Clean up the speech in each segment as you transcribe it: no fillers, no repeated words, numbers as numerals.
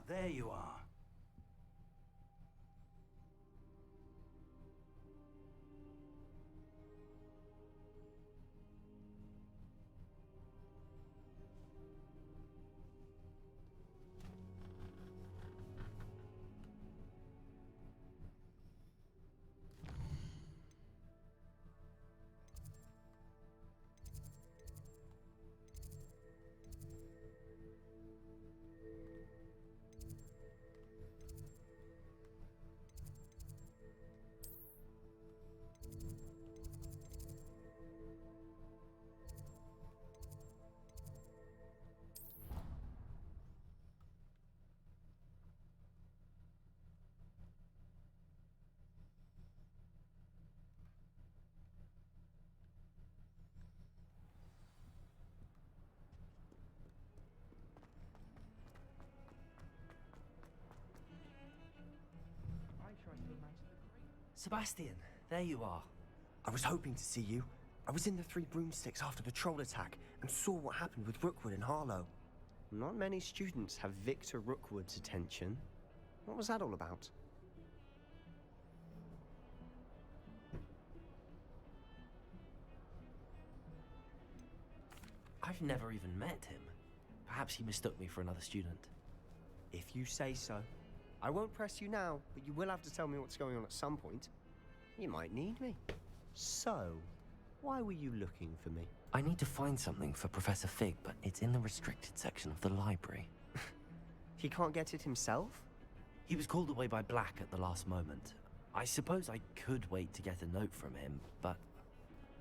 there you are. Sebastian, there you are. I was hoping to see you. I was in the Three Broomsticks after the troll attack and saw what happened with Rookwood and Harlow. Not many students have Victor Rookwood's attention. What was that all about? I've never even met him. Perhaps he mistook me for another student. If you say so. I won't press you now, but you will have to tell me what's going on at some point. You might need me. So, why were you looking for me? I need to find something for Professor Fig, but it's in the restricted section of the library. He can't get it himself? He was called away by Black at the last moment. I suppose I could wait to get a note from him, but...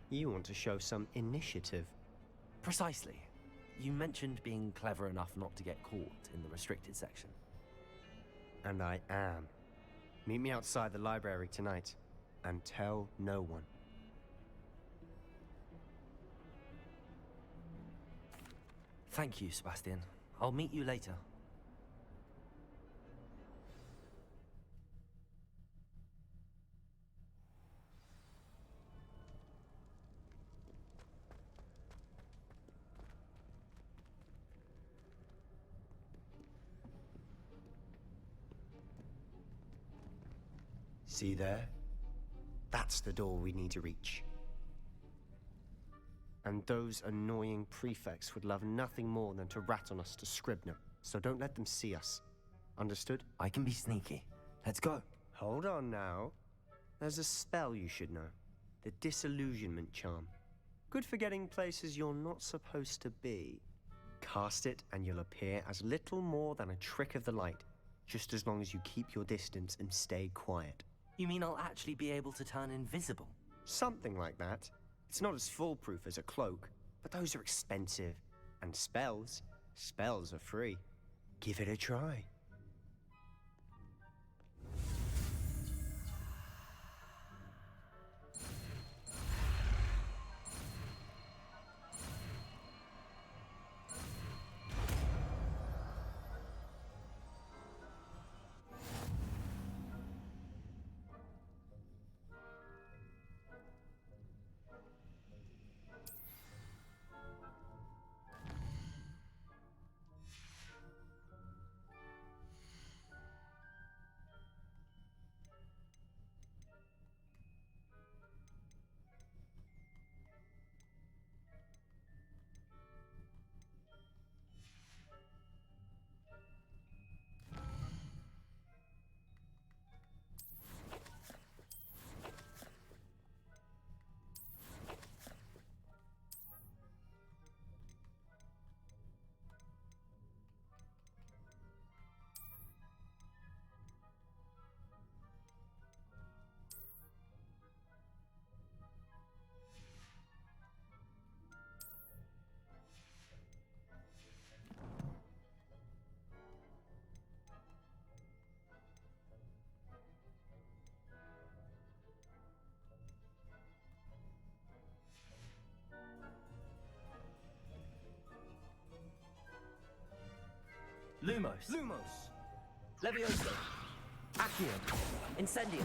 You want to show some initiative. Precisely. You mentioned being clever enough not to get caught in the restricted section. And I am. Meet me outside the library tonight, and tell no one. Thank you, Sebastian. I'll meet you later. See there? That's the door we need to reach. And those annoying prefects would love nothing more than to rat on us to Scribner, so don't let them see us. Understood? I can be sneaky. Let's go. Hold on now. There's a spell you should know. The Disillusionment Charm. Good for getting places you're not supposed to be. Cast it and you'll appear as little more than a trick of the light, just as long as you keep your distance and stay quiet. You mean I'll actually be able to turn invisible? Something like that. It's not as foolproof as a cloak, but those are expensive. And spells are free. Give it a try. Lumos. Lumos! Levioso. Accio. Incendio.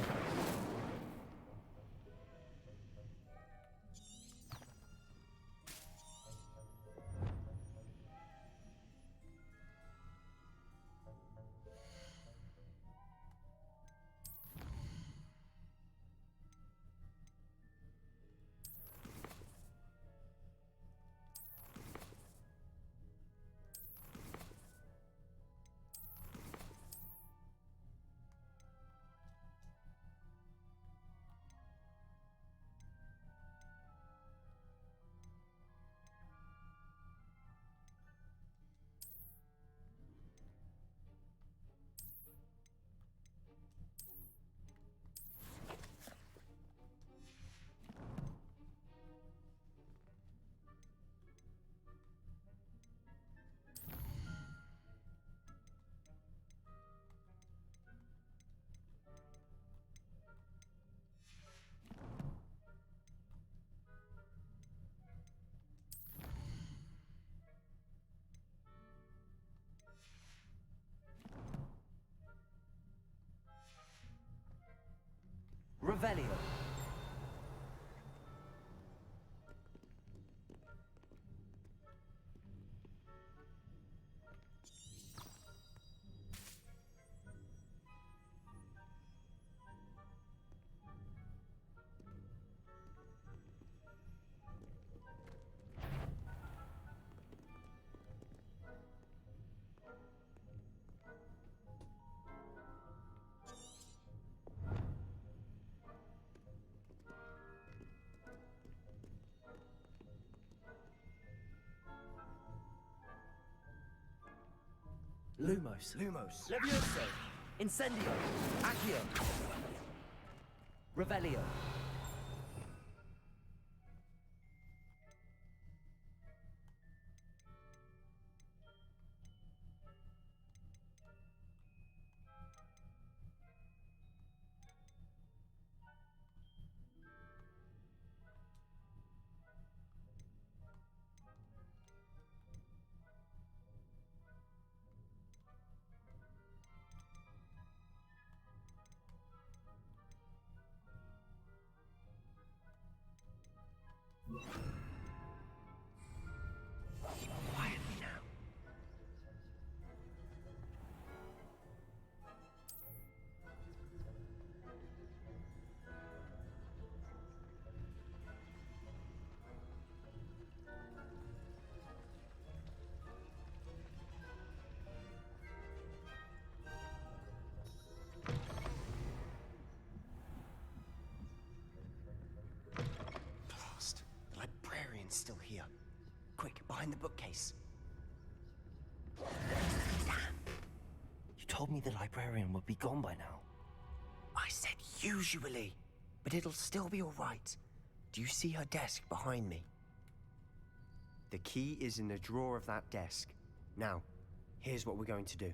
Revelio. Lumos. Lumos. Levioso. Incendio. Accio. Revelio. Quietly now. Blast. The librarian's still here. Quick, behind the bookcase. Damn. You told me the librarian would be gone by now. I said usually, but it'll still be all right. Do you see her desk behind me? The key is in the drawer of that desk. Now, here's what we're going to do.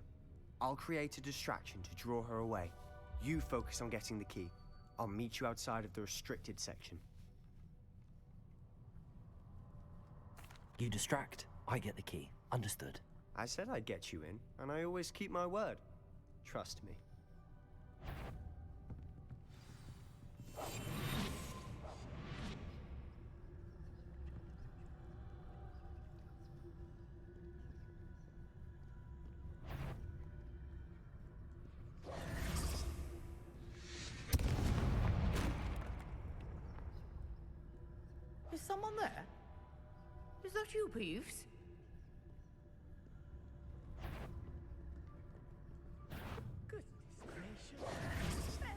I'll create a distraction to draw her away. You focus on getting the key. I'll meet you outside of the restricted section. You distract, I get the key. Understood. I said I'd get you in, and I always keep my word. Trust me. Is someone there? Is that you, Peeves? Goodness gracious. Mess.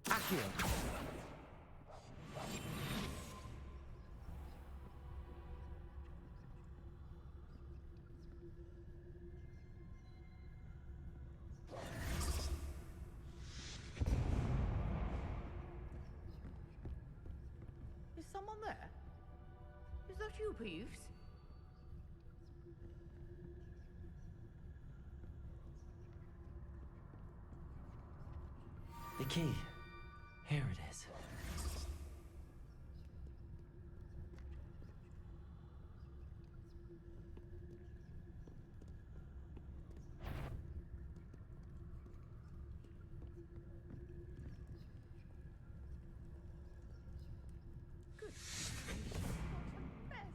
Accio. Is someone there? Is that you, Peeves? The key. Here it is. Goodness gracious, what a mess.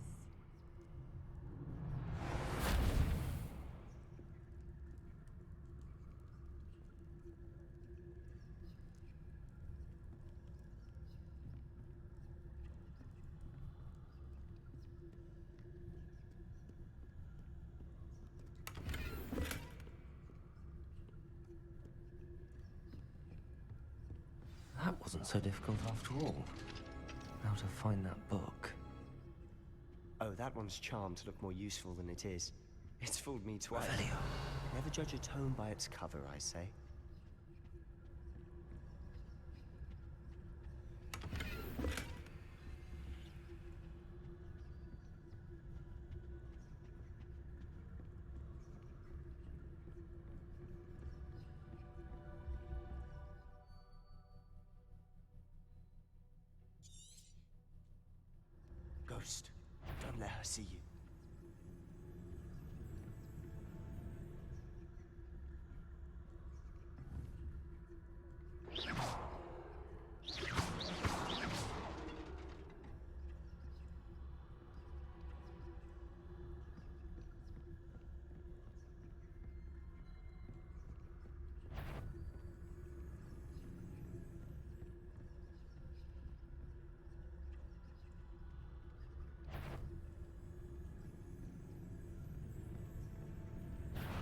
That wasn't so difficult after all. How to find that book. Oh, that one's charmed to look more useful than it is. It's fooled me twice. Revelio. Never judge a tome by its cover, I say. her see you.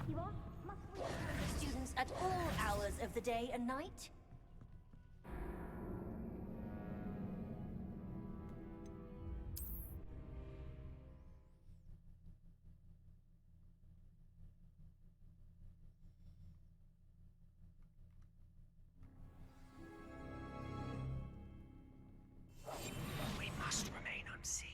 You are? Must we encounter students at all hours of the day and night? We must remain unseen.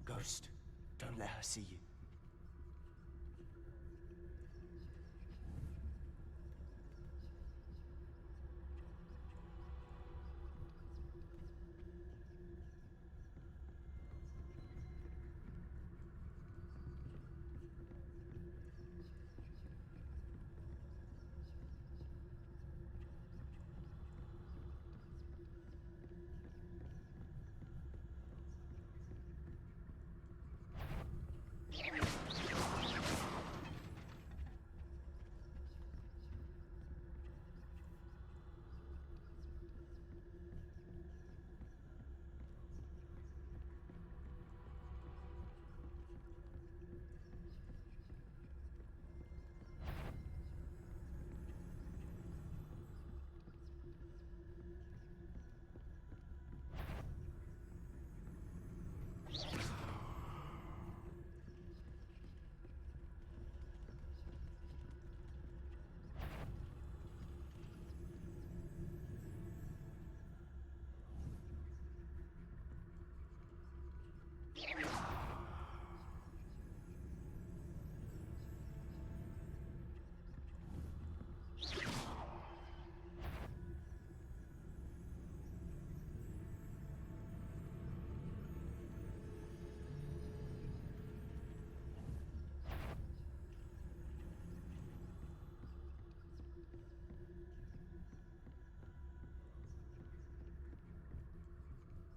Ghost, don't let her see you.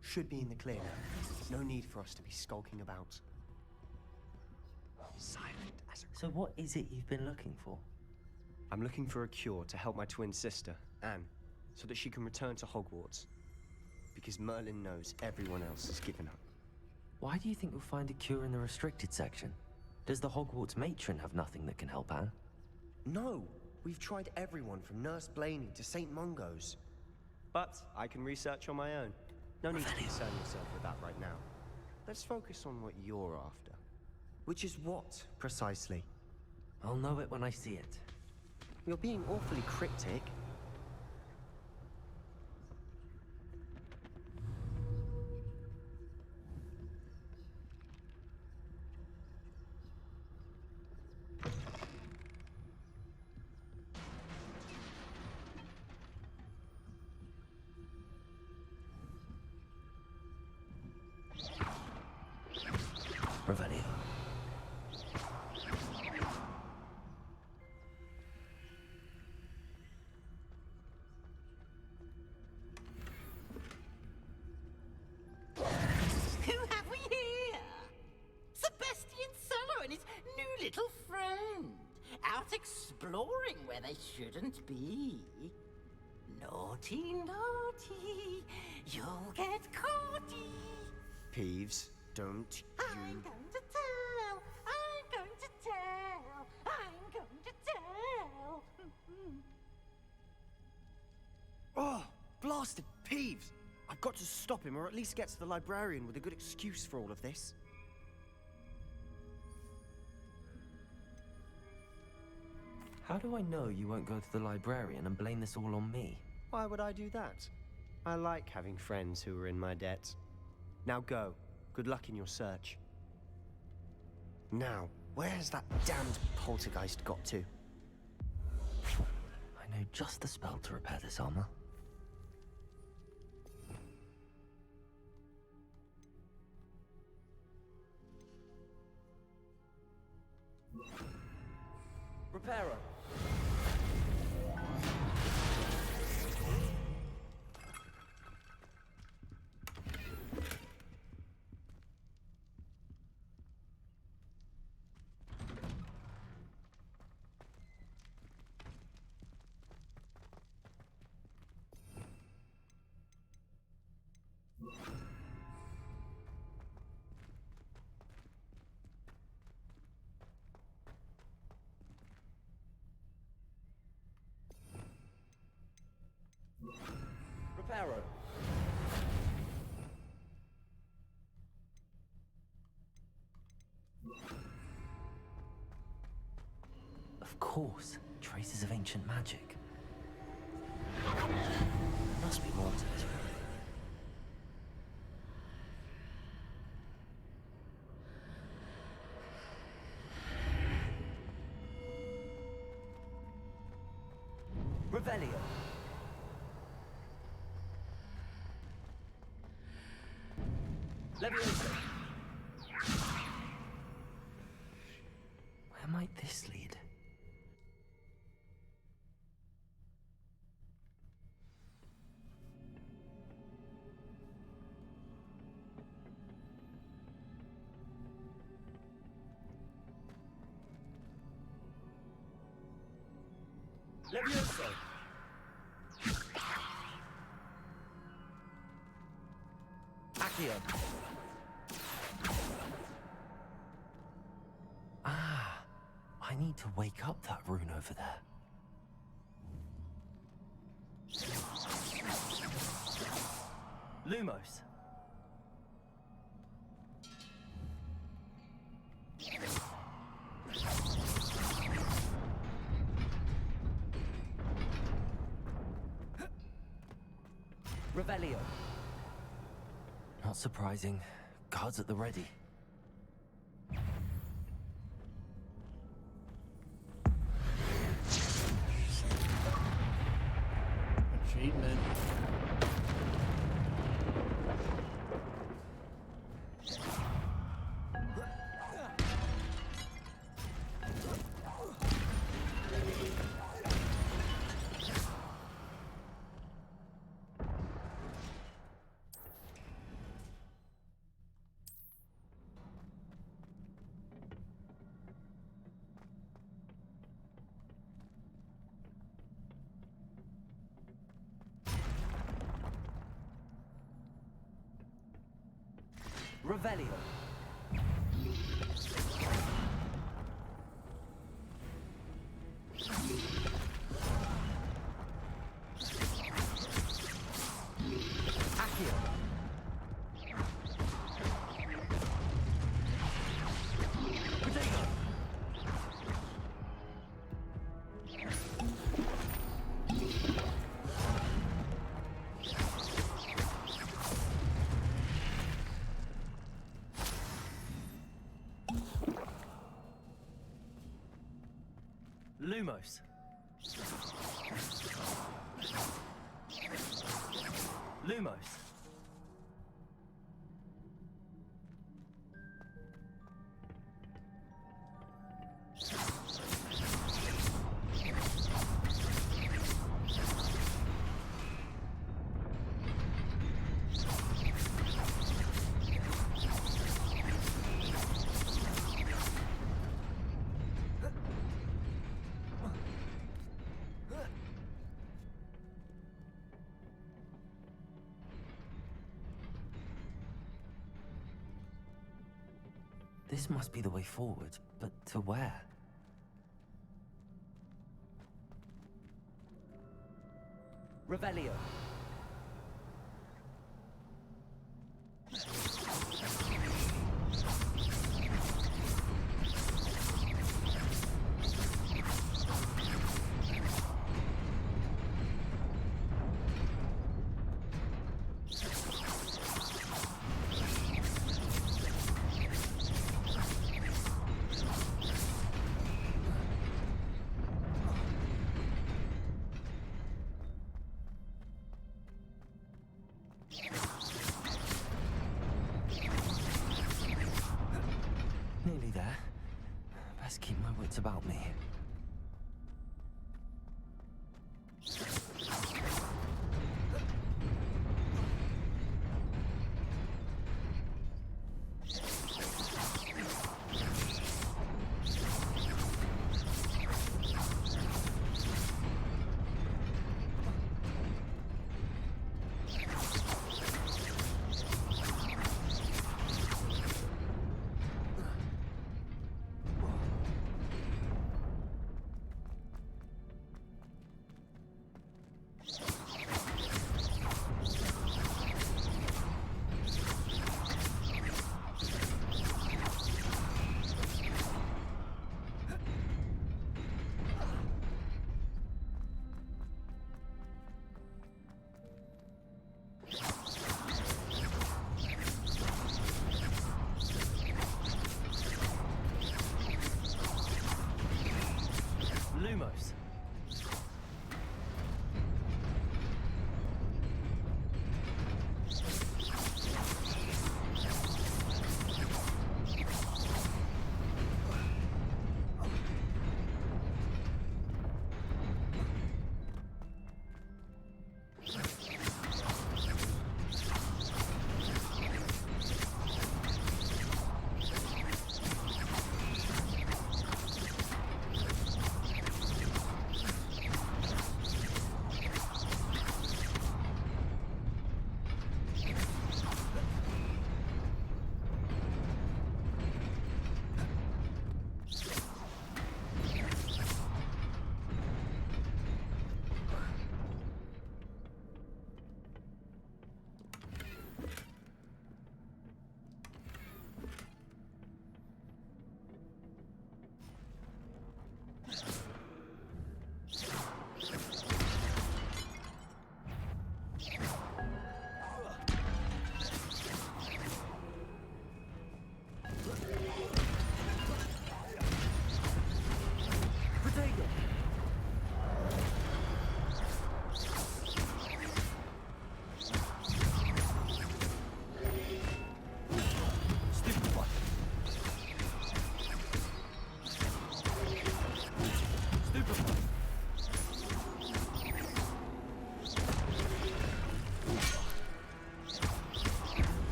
Should be in the clear now. No need for us to be skulking about. Silent as a... So what is it you've been looking for? I'm looking for a cure to help my twin sister, Anne, so that she can return to Hogwarts. Because Merlin knows everyone else has given up. Why do you think you'll find a cure in the restricted section? Does the Hogwarts matron have nothing that can help Anne? No! We've tried everyone from Nurse Blaney to St. Mungo's. But I can research on my own. No need to concern yourself with that right now. Let's focus on what you're after. Which is what, precisely? I'll know it when I see it. You're being awfully cryptic. Revelio. Who have we here? Sebastian Solo and his new little friend. Out exploring where they shouldn't be. Naughty, naughty. You'll get caughty. Peeves, don't I'm you... going to tell. I'm going to tell. I'm going to tell. Oh, blast bastard Peeves! I've got to stop him, or at least get to the librarian with a good excuse for all of this. How do I know you won't go to the librarian and blame this all on me? Why would I do that? I like having friends who are in my debt. Now go. Good luck in your search. Now, where's that damned poltergeist got to? I know just the spell to repair this armor. Reparo. Reparo. Of course, traces of ancient magic. There must be more to this room. Revelio. Leviosa. Where might this lead? Leviosa. Accio. Ah, I need to wake up that rune over there. Lumos. Revelio. Not surprising. Guards at the ready. Achievement. Revelio. Accio. Potato. Lumos. Lumos. This must be the way forward, but to where? Revelio. Best keep my wits about me. Lumos.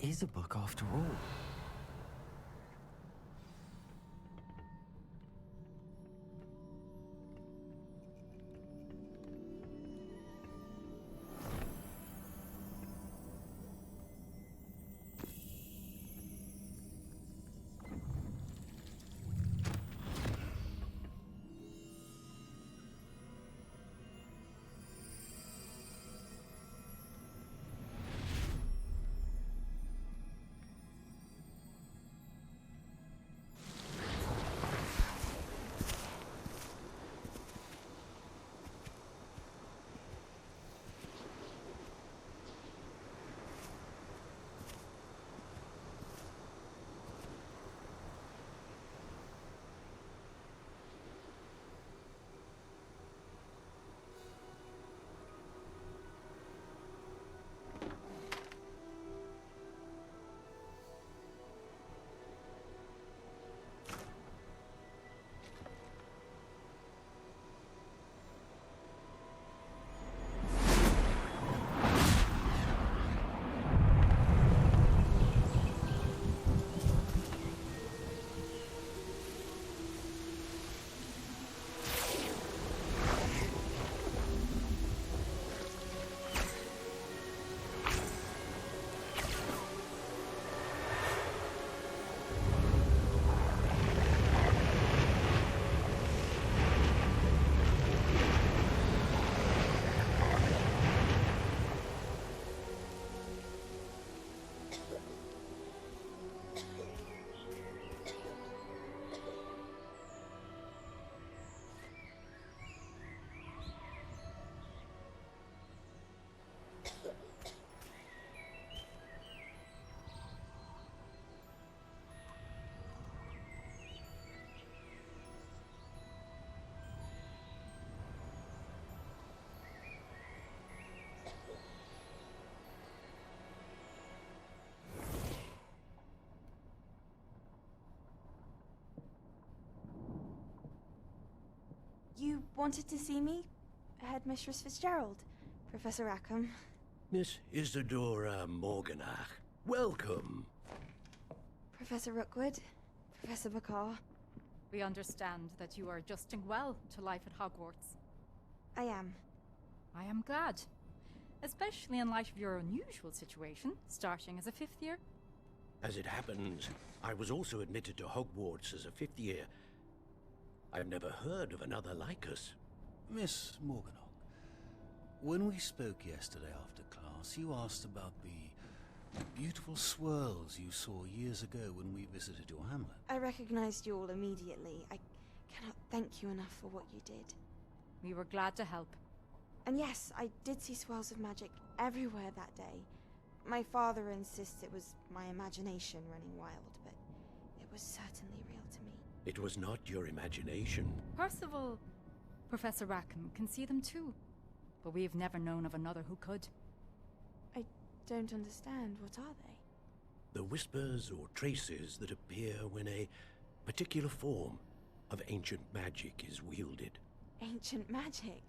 Is a book after all. wanted to see me? Headmistress Fitzgerald, Professor Rackham. Miss Isadora Morganach, welcome. Professor Rookwood, Professor Bakar. We understand that you are adjusting well to life at Hogwarts. I am. I am glad. Especially in light of your unusual situation, starting as a 5th year. As it happens, I was also admitted to Hogwarts as a 5th year. I've never heard of another like us. Miss Morganach, when we spoke yesterday after class, you asked about the beautiful swirls you saw years ago when we visited your hamlet. I recognized you all immediately. I cannot thank you enough for what you did. We were glad to help. And yes, I did see swirls of magic everywhere that day. My father insists it was my imagination running wild, but it was certainly real to me. It was not your imagination. Percival, Professor Rackham can see them too. But we've never known of another who could. I don't understand. What are they? The whispers or traces that appear when a particular form of ancient magic is wielded. Ancient magic?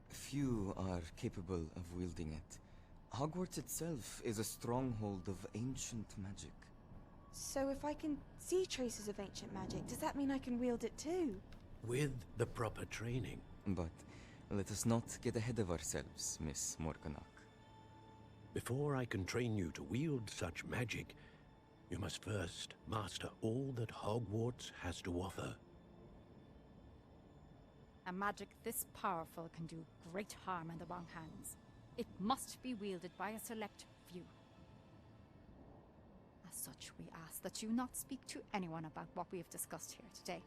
Few are capable of wielding it. Hogwarts itself is a stronghold of ancient magic. So if I can see traces of ancient magic, does that mean I can wield it too? With the proper training. But let us not get ahead of ourselves, Miss Morganach. Before I can train you to wield such magic, you must first master all that Hogwarts has to offer. A magic this powerful can do great harm in the wrong hands. It must be wielded by a select few. As such, we ask that you not speak to anyone about what we have discussed here today.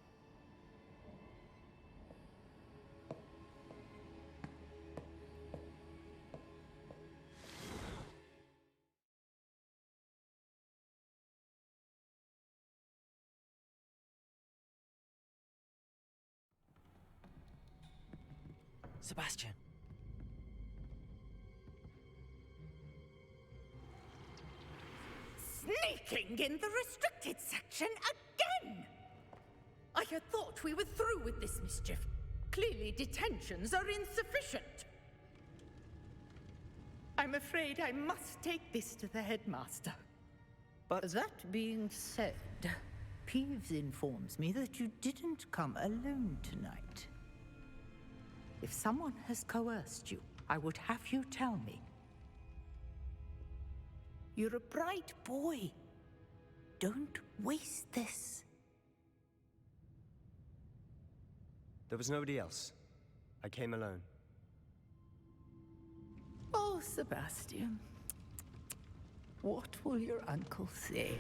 Sebastian. Sneaking in the restricted section again! I had thought we were through with this mischief. Clearly detentions are insufficient. I'm afraid I must take this to the headmaster. But that being said, Peeves informs me that you didn't come alone tonight. If someone has coerced you, I would have you tell me. You're a bright boy. Don't waste this. There was nobody else. I came alone. Oh, Sebastian. What will your uncle say?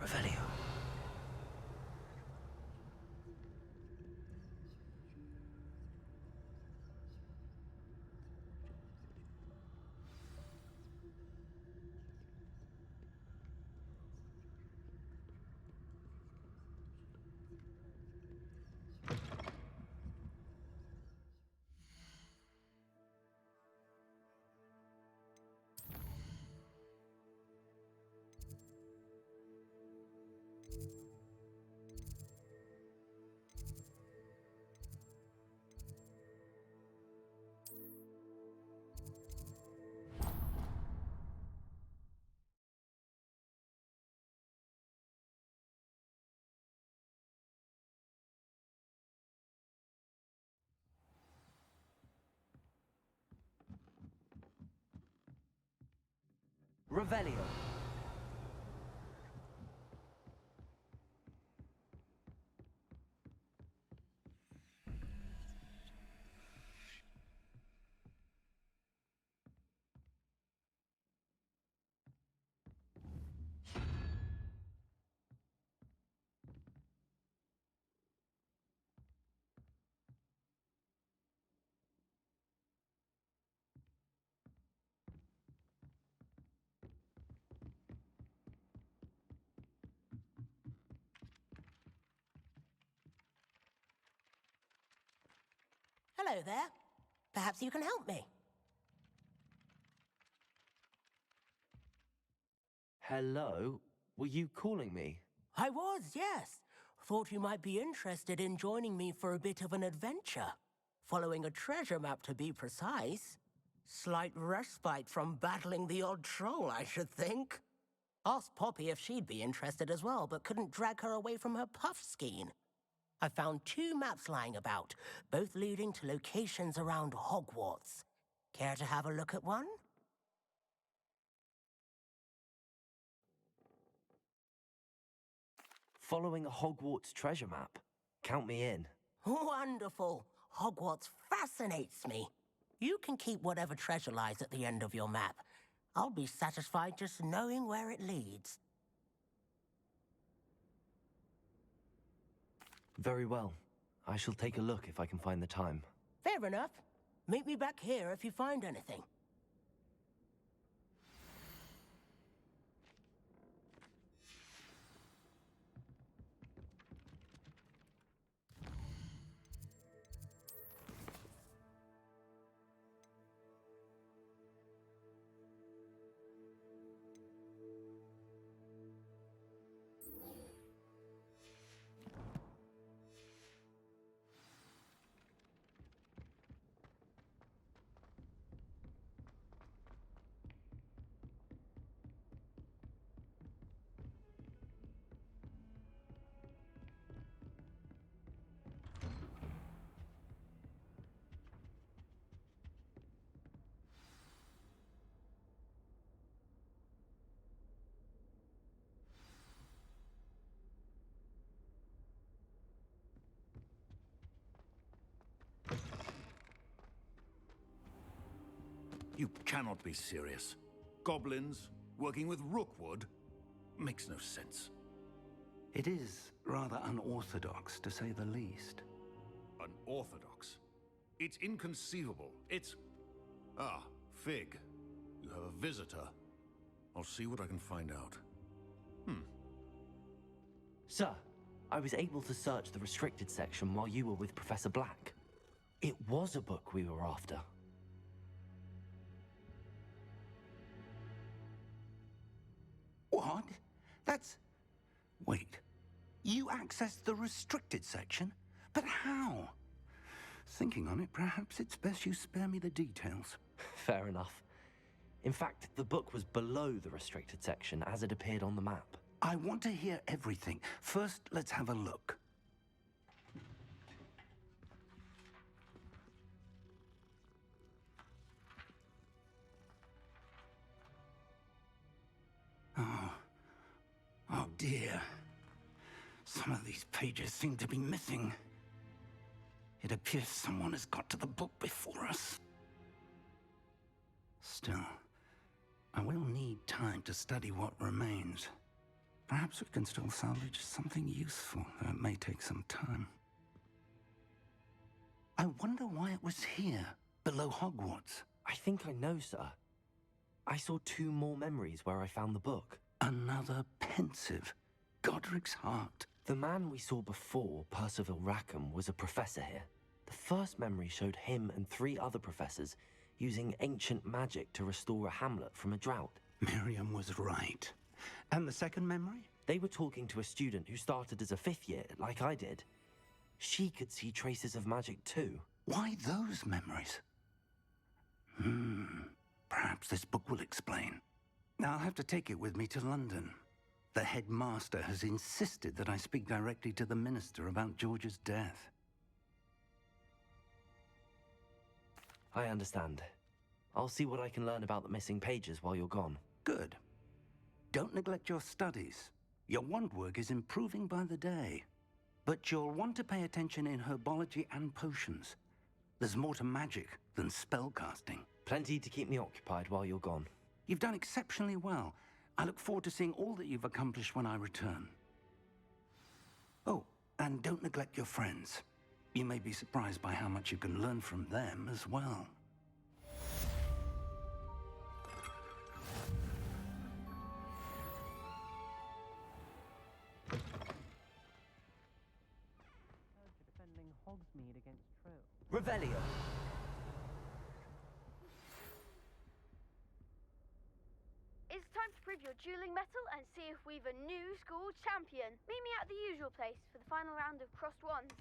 Revelio. Revelio. Hello there. Perhaps you can help me. Hello? Were you calling me? I was, yes. Thought you might be interested in joining me for a bit of an adventure. Following a treasure map, to be precise. Slight respite from battling the odd troll, I should think. Asked Poppy if she'd be interested as well, but couldn't drag her away from her puff skein. I found 2 maps lying about, both leading to locations around Hogwarts. Care to have a look at one? Following a Hogwarts treasure map. Count me in. Wonderful. Hogwarts fascinates me. You can keep whatever treasure lies at the end of your map. I'll be satisfied just knowing where it leads. Very well. I shall take a look if I can find the time. Fair enough. Meet me back here if you find anything. You cannot be serious. Goblins working with Rookwood makes no sense. It is rather unorthodox, to say the least. Unorthodox? It's inconceivable. It's... Ah, Fig. You have a visitor. I'll see what I can find out. Sir, I was able to search the restricted section while you were with Professor Black. It was a book we were after. What? That's... Wait. You accessed the restricted section? But how? Thinking on it, perhaps it's best you spare me the details. Fair enough. In fact, the book was below the restricted section as it appeared on the map. I want to hear everything. First, let's have a look. Oh dear. Some of these pages seem to be missing. It appears someone has got to the book before us. Still, I will need time to study what remains. Perhaps we can still salvage something useful, though it may take some time. I wonder why it was here, below Hogwarts. I think I know, sir. I saw 2 more memories where I found the book. Another pensive. Godric's heart. The man we saw before, Percival Rackham, was a professor here. The first memory showed him and 3 other professors using ancient magic to restore a hamlet from a drought. Miriam was right. And the second memory? They were talking to a student who started as a 5th year, like I did. She could see traces of magic too. Why those memories? Perhaps this book will explain. I'll have to take it with me to London. The headmaster has insisted that I speak directly to the minister about George's death. I understand. I'll see what I can learn about the missing pages while you're gone. Good. Don't neglect your studies. Your wand work is improving by the day. But you'll want to pay attention in herbology and potions. There's more to magic than spellcasting. Plenty to keep me occupied while you're gone. You've done exceptionally well. I look forward to seeing all that you've accomplished when I return. Oh, and don't neglect your friends. You may be surprised by how much you can learn from them as well. Defending Hogsmeade against trolls. Revelio. It's time to prove your dueling mettle and see if we've a new school champion. Meet me at the usual place for the final round of crossed wands.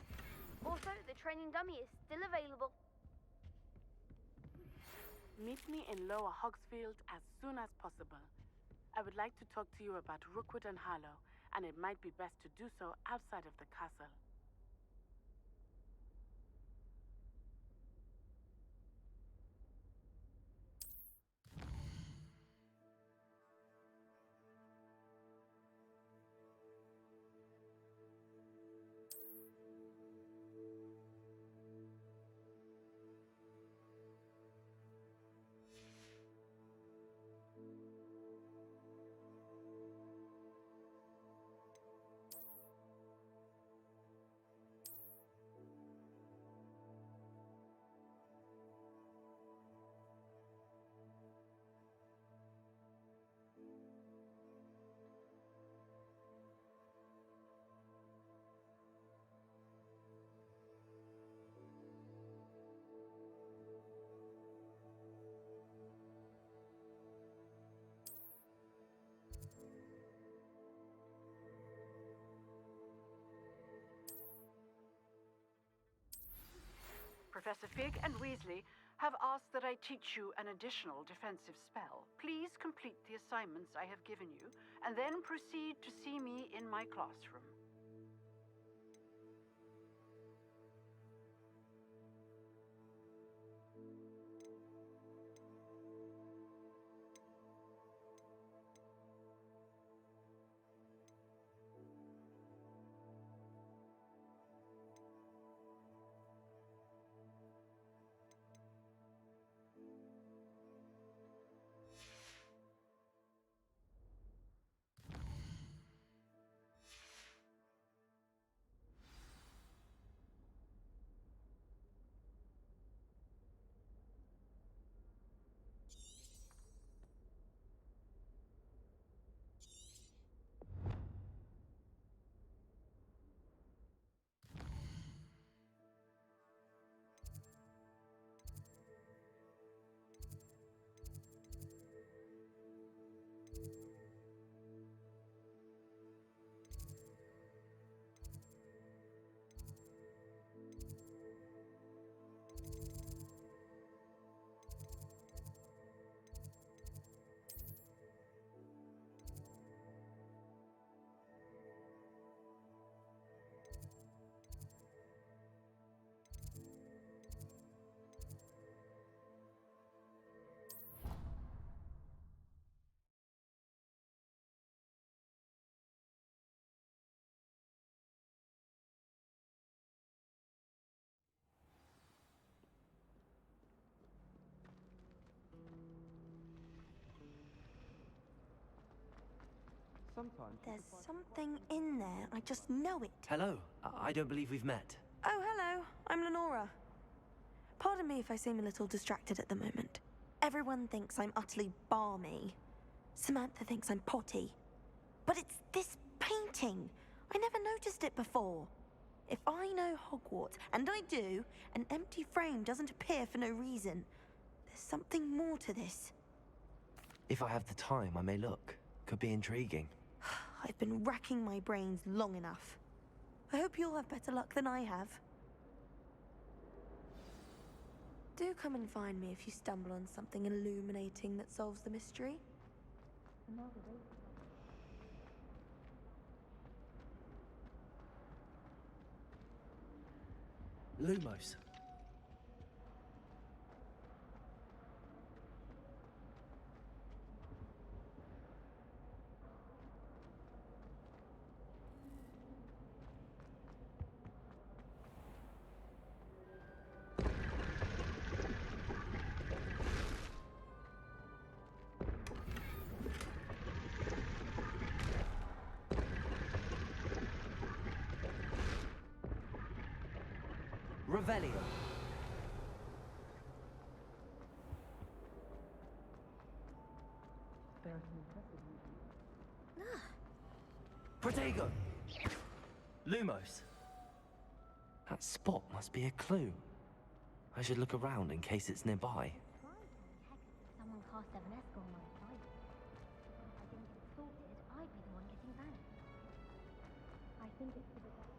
Also, the training dummy is still available. Meet me in Lower Hogsfield as soon as possible. I would like to talk to you about Rookwood and Harlow, and it might be best to do so outside of the castle. Professor Fig and Weasley have asked that I teach you an additional defensive spell. Please complete the assignments I have given you, and then proceed to see me in my classroom. There's something in there. I just know it. Hello. I don't believe we've met. Oh, hello. I'm Lenora. Pardon me if I seem a little distracted at the moment. Everyone thinks I'm utterly balmy. Samantha thinks I'm potty. But it's this painting. I never noticed it before. If I know Hogwarts, and I do, an empty frame doesn't appear for no reason. There's something more to this. If I have the time, I may look. Could be intriguing. I've been racking my brains long enough. I hope you'll have better luck than I have. Do come and find me if you stumble on something illuminating that solves the mystery. Lumos. Revelio. Protego. Lumos. That spot must be a clue. I should look around in case it's nearby. Someone cast 7S on my side. If I didn't get it sorted, I'd be the one getting banned. I think it's for the best.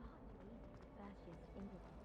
Far too easy for first years to implement.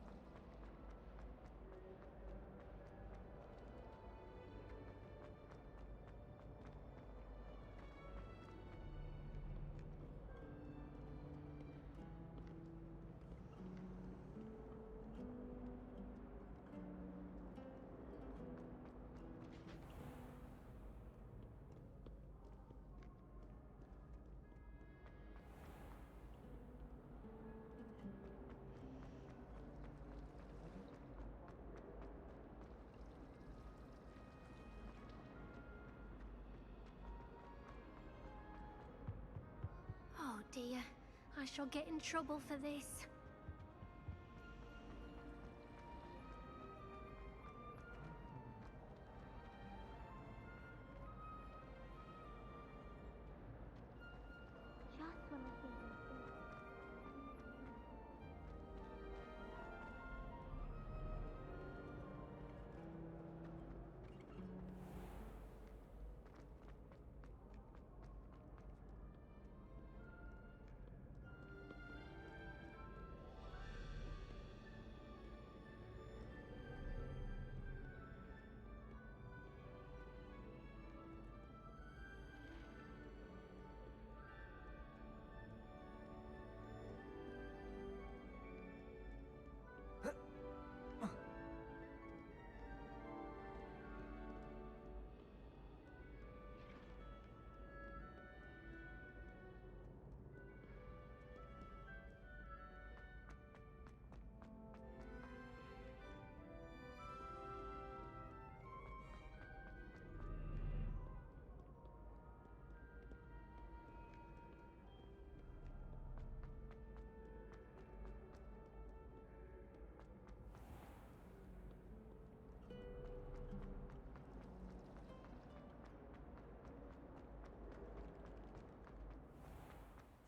Oh dear, I shall get in trouble for this. Just when I think I'm safe.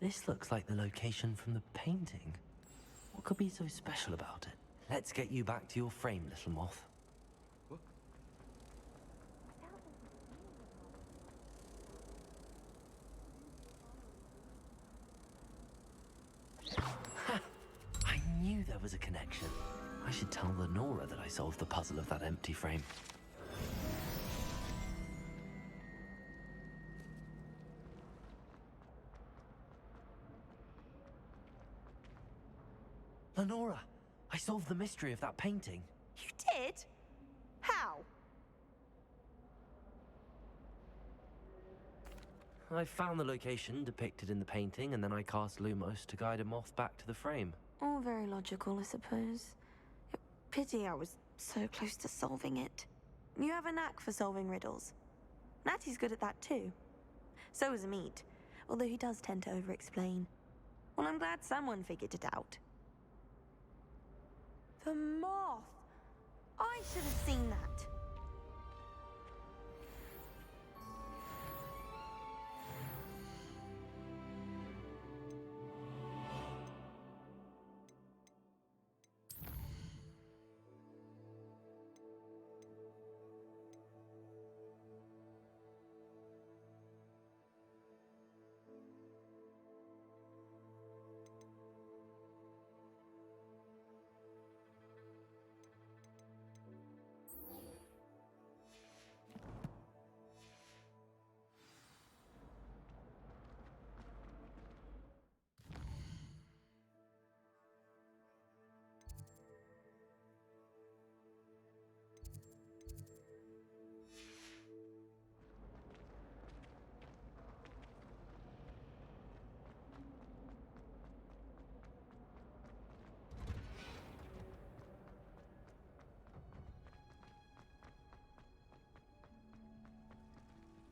This looks like the location from the painting. What could be so special about it? Let's get you back to your frame, little moth. Ha! I knew there was a connection. I should tell Lenora that I solved the puzzle of that empty frame. Lenora, I solved the mystery of that painting. You did? How? I found the location depicted in the painting, and then I cast Lumos to guide a moth back to the frame. All very logical, I suppose. Pity I was so close to solving it. You have a knack for solving riddles. Natty's good at that too. So is Amit, although he does tend to over-explain. Well, I'm glad someone figured it out. The moth! I should have seen that.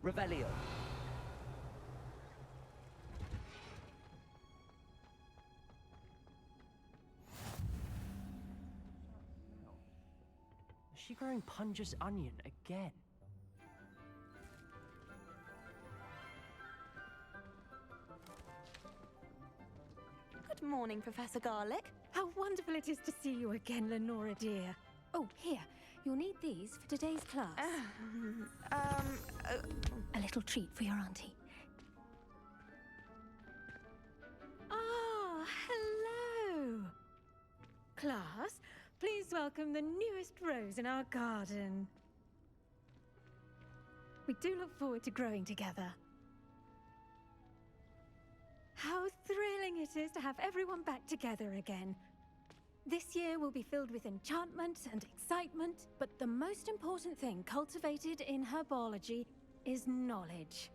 Revelio. Is she growing Punja's onion again? Good morning, Professor Garlic. How wonderful it is to see you again, Lenora dear. Oh, here. You'll need these for today's class. A little treat for your auntie. Ah, hello. Class, please welcome the newest rose in our garden. We do look forward to growing together. How thrilling it is to have everyone back together again. This year will be filled with enchantment and excitement, but the most important thing cultivated in herbology is knowledge.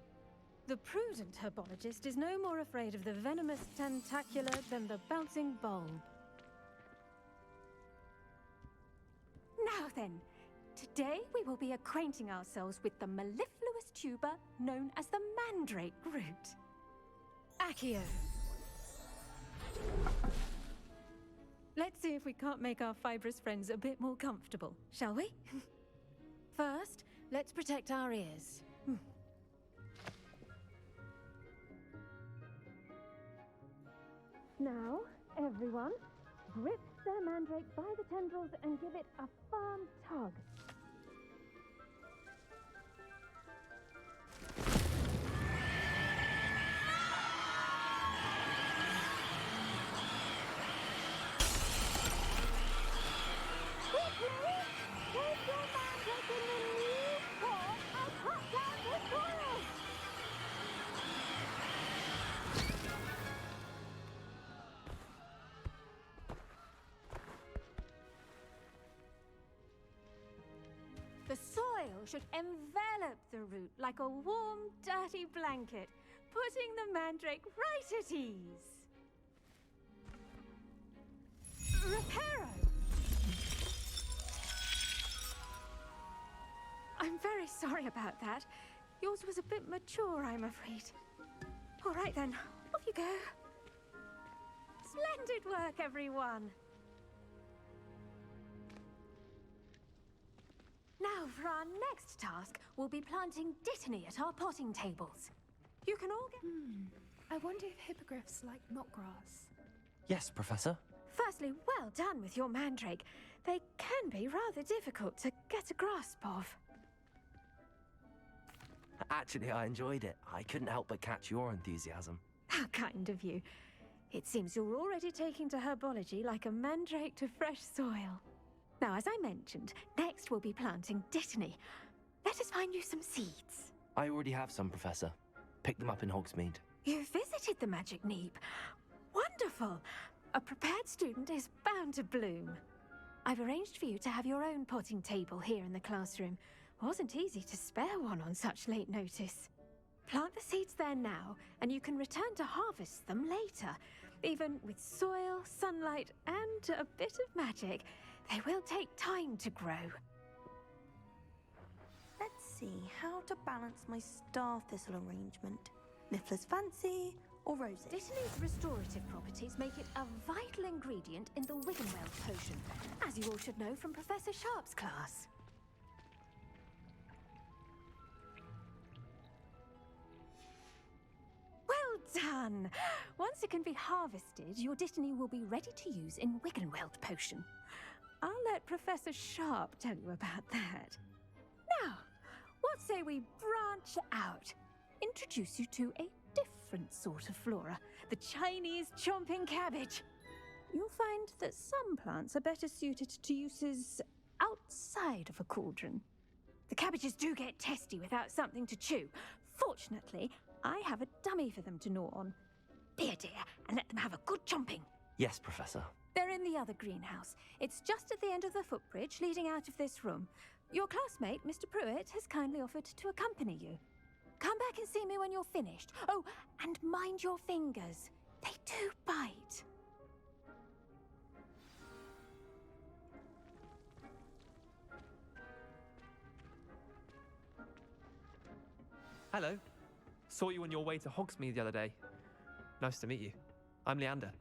The prudent herbologist is no more afraid of the venomous tentacula than the bouncing bulb. Now then, today we will be acquainting ourselves with the mellifluous tuber known as the mandrake root. Accio. Let's see if we can't make our fibrous friends a bit more comfortable, shall we? First, let's protect our ears. Now, everyone, grip their mandrake by the tendrils and give it a firm tug. The soil should envelop the root like a warm, dirty blanket, putting the mandrake right at ease. Reparo! I'm very sorry about that. Yours was a bit mature, I'm afraid. All right then, off you go. Splendid work, everyone! Now, for our next task, we'll be planting dittany at our potting tables. You can all get... I wonder if hippogriffs like knotgrass. Yes, Professor. Firstly, well done with your mandrake. They can be rather difficult to get a grasp of. Actually, I enjoyed it. I couldn't help but catch your enthusiasm. How kind of you. It seems you're already taking to herbology like a mandrake to fresh soil. Now, as I mentioned, next we'll be planting dittany. Let us find you some seeds. I already have some, Professor. Picked them up in Hogsmeade. You visited the Magic Neep. Wonderful! A prepared student is bound to bloom. I've arranged for you to have your own potting table here in the classroom. Wasn't easy to spare one on such late notice. Plant the seeds there now, and you can return to harvest them later. Even with soil, sunlight, and a bit of magic, they will take time to grow. Let's see how to balance my star thistle arrangement. Niffler's fancy or roses? Dittany's restorative properties make it a vital ingredient in the Wiggenweld potion, as you all should know from Professor Sharp's class. Well done! Once it can be harvested, your dittany will be ready to use in Wiggenweld potion. I'll let Professor Sharp tell you about that. Now, what say we branch out? Introduce you to a different sort of flora, the Chinese chomping cabbage. You'll find that some plants are better suited to uses outside of a cauldron. The cabbages do get testy without something to chew. Fortunately, I have a dummy for them to gnaw on. Be a dear and let them have a good chomping. Yes, Professor. They're in the other greenhouse. It's just at the end of the footbridge leading out of this room. Your classmate, Mr. Pruitt, has kindly offered to accompany you. Come back and see me when you're finished. Oh, and mind your fingers. They do bite. Hello. Saw you on your way to Hogsmeade the other day. Nice to meet you. I'm Leander.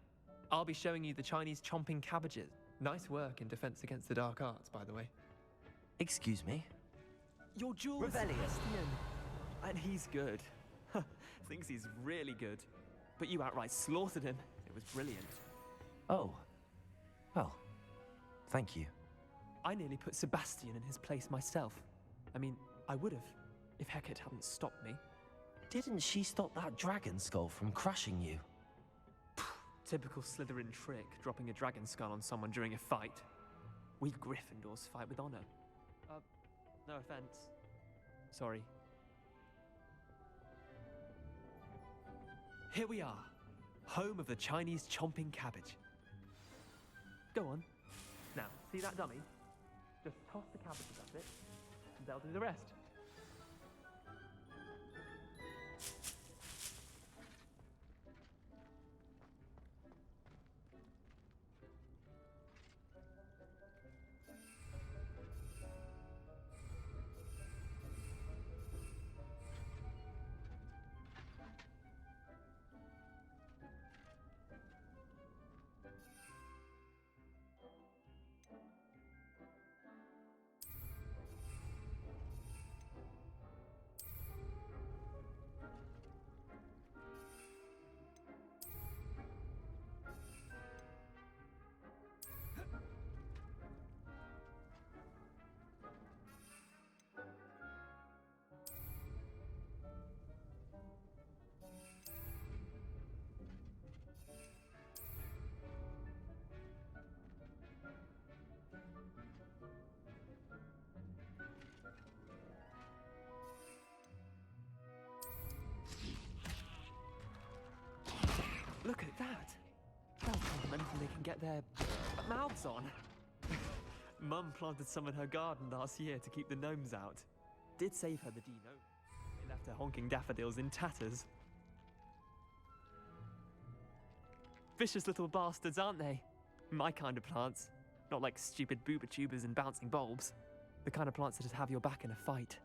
I'll be showing you the Chinese chomping cabbages. Nice work in Defense Against the Dark Arts, by the way. Excuse me? Your Jules Revellius. And he's good. Thinks he's really good. But you outright slaughtered him. It was brilliant. Oh, Well, thank you. I nearly put Sebastian in his place myself. I mean, I would have, if Hecate hadn't stopped me. Didn't she stop that dragon skull from crushing you? Typical Slytherin trick, dropping a dragon skull on someone during a fight. We Gryffindors fight with honor. No offense. Sorry. Here we are, home of the Chinese chomping cabbage. Go on. Now, see that dummy? Just toss the cabbages at it, and they'll do the rest. Look at that! How fundamental they can get their mouths on. Mum planted some in her garden last year to keep the gnomes out. Did save her the gnome. They left her honking daffodils in tatters. Vicious little bastards, aren't they? My kind of plants. Not like stupid booba tubers and bouncing bulbs. The kind of plants that'd have your back in a fight.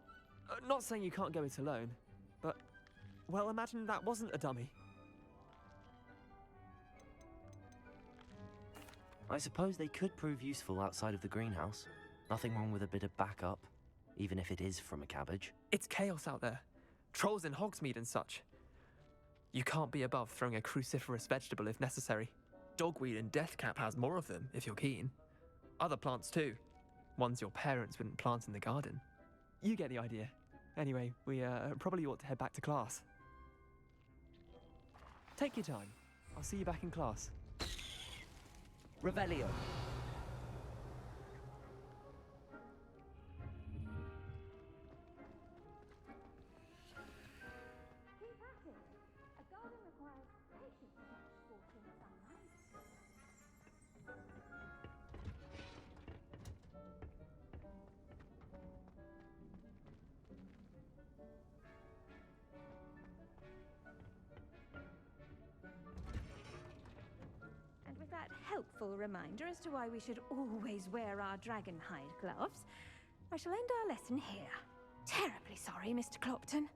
Not saying you can't go it alone, but, well, imagine that wasn't a dummy. I suppose they could prove useful outside of the greenhouse. Nothing wrong with a bit of backup, even if it is from a cabbage. It's chaos out there. Trolls in Hogsmeade and such. You can't be above throwing a cruciferous vegetable if necessary. Dogweed and deathcap has more of them, if you're keen. Other plants too. Ones your parents wouldn't plant in the garden. You get the idea. Anyway, we probably ought to head back to class. Take your time. I'll see you back in class. Revelio. Keep at it. A garden requires patience as much sport in sunlight. And with that helpful reminder as to why we should always wear our dragonhide gloves, I shall end our lesson here. Terribly sorry, Mr. Clopton.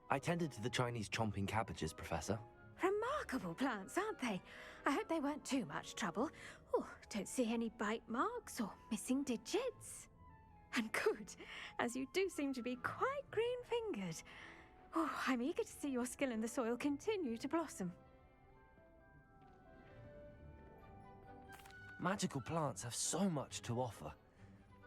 I tended to the Chinese chomping cabbages, Professor. Remarkable plants, aren't they? I hope they weren't too much trouble. Oh, don't see any bite marks or missing digits. And good, as you do seem to be quite green-fingered. Oh, I'm eager to see your skill in the soil continue to blossom. Magical plants have so much to offer.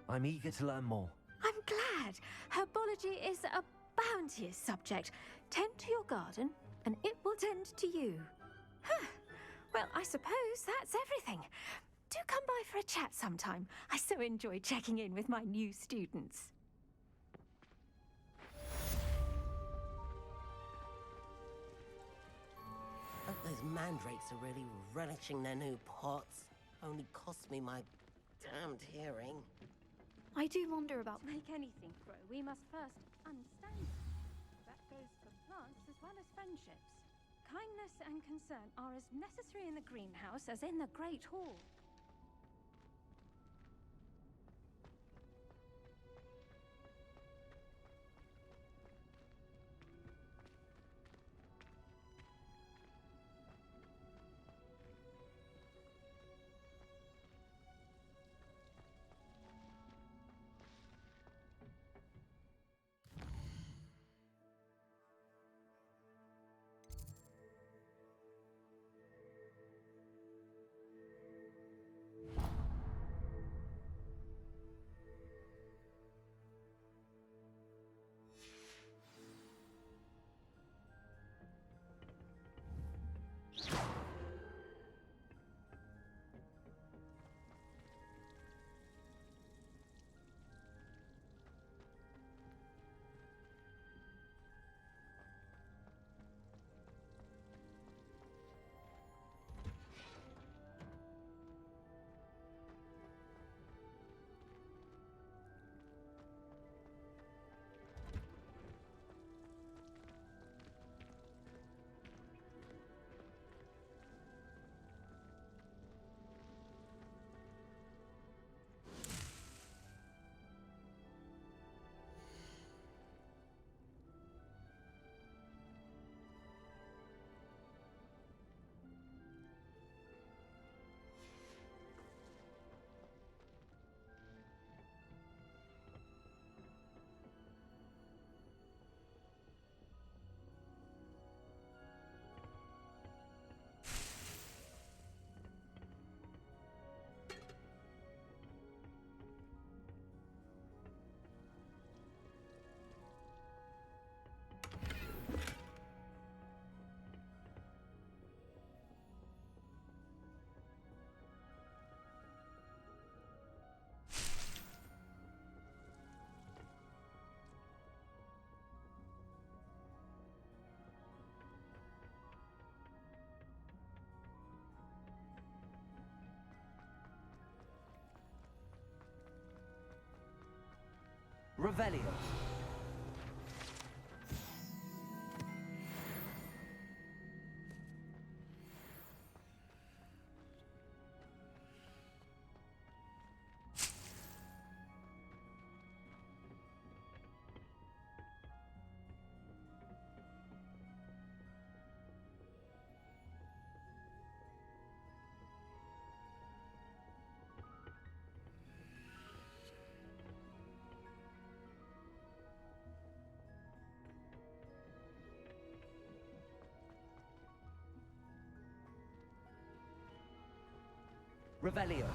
I'm eager to learn more. I'm glad. Herbology is a bounteous subject. Tend to your garden, and it will tend to you. Huh. Well, I suppose that's everything. Do come by for a chat sometime. I so enjoy checking in with my new students. Those mandrakes are really relishing their new pots. Only cost me my damned hearing. I do wonder about... To make anything grow, we must first understand it. That goes for plants as well as friendships. Kindness and concern are as necessary in the greenhouse as in the Great Hall. Revelio. Revelio.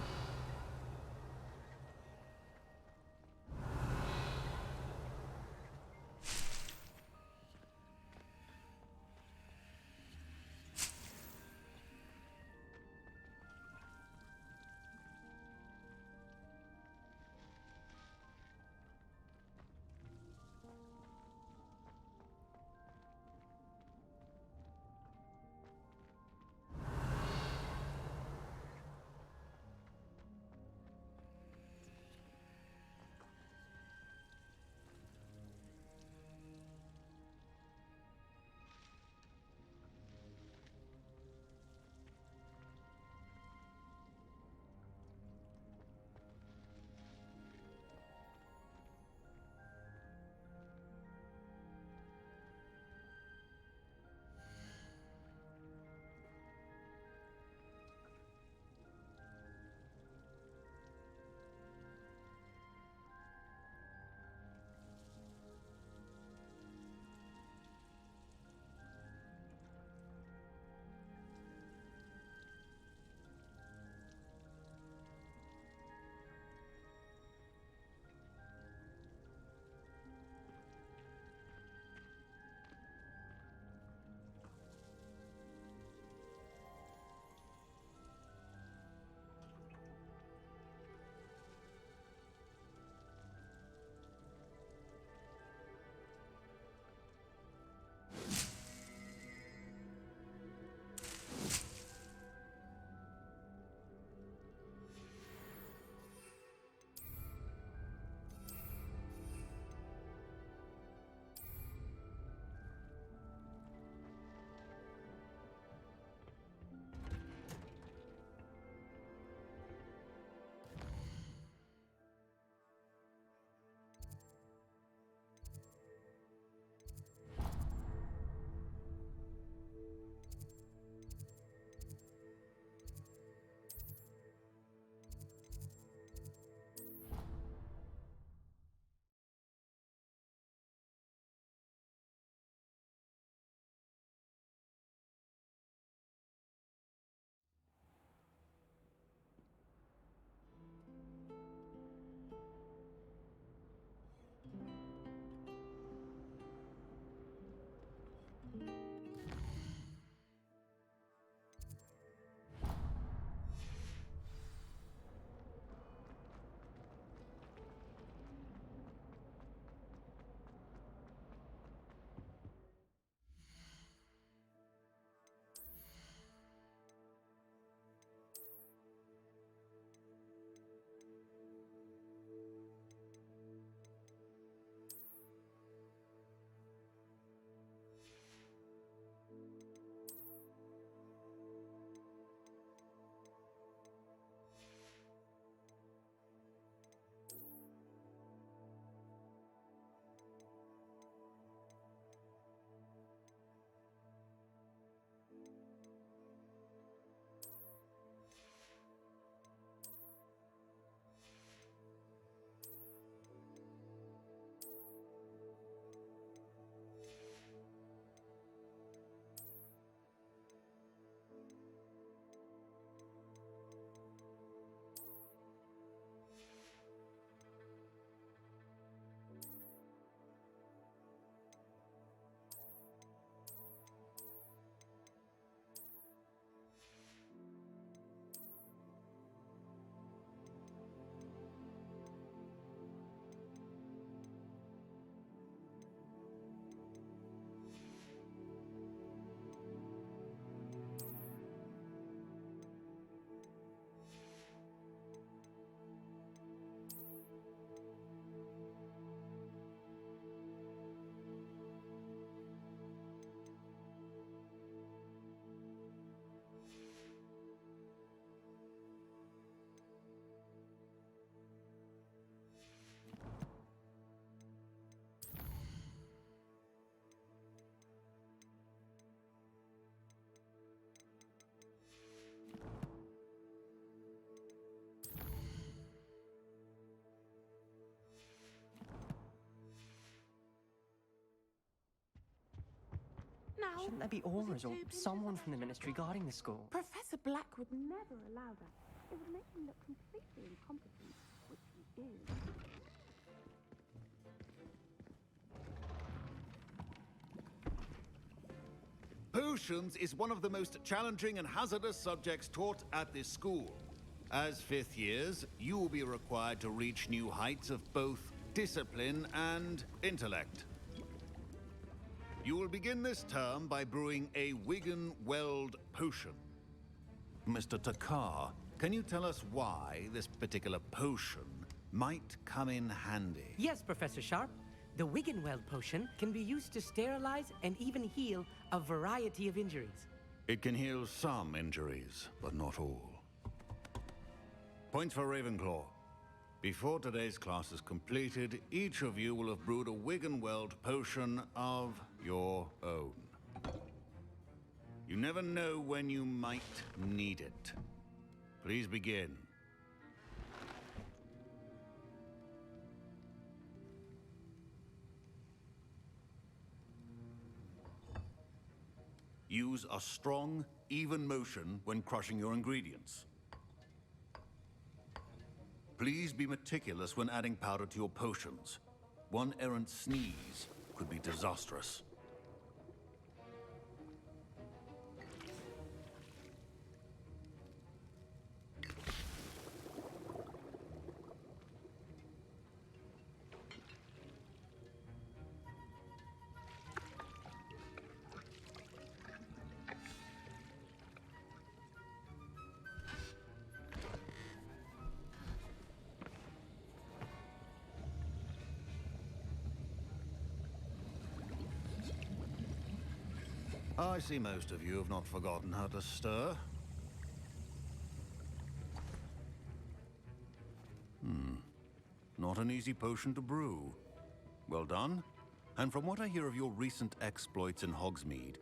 Now, shouldn't there be auras or someone from the ministry guarding the school? Professor Black would never allow that. It would make him look completely incompetent, which he is. Potions is one of the most challenging and hazardous subjects taught at this school. As fifth years, you will be required to reach new heights of both discipline and intellect. You will begin this term by brewing a Wiggenweld potion. Mr. Takar, can you tell us why this particular potion might come in handy? Yes, Professor Sharp. The Wiggenweld potion can be used to sterilize and even heal a variety of injuries. It can heal some injuries, but not all. Points for Ravenclaw. Before today's class is completed, each of you will have brewed a Wiggenweld potion of your own. You never know when you might need it. Please begin. Use a strong, even motion when crushing your ingredients. Please be meticulous when adding powder to your potions. One errant sneeze could be disastrous. I see most of you have not forgotten how to stir. Not an easy potion to brew. Well done. And from what I hear of your recent exploits in Hogsmeade,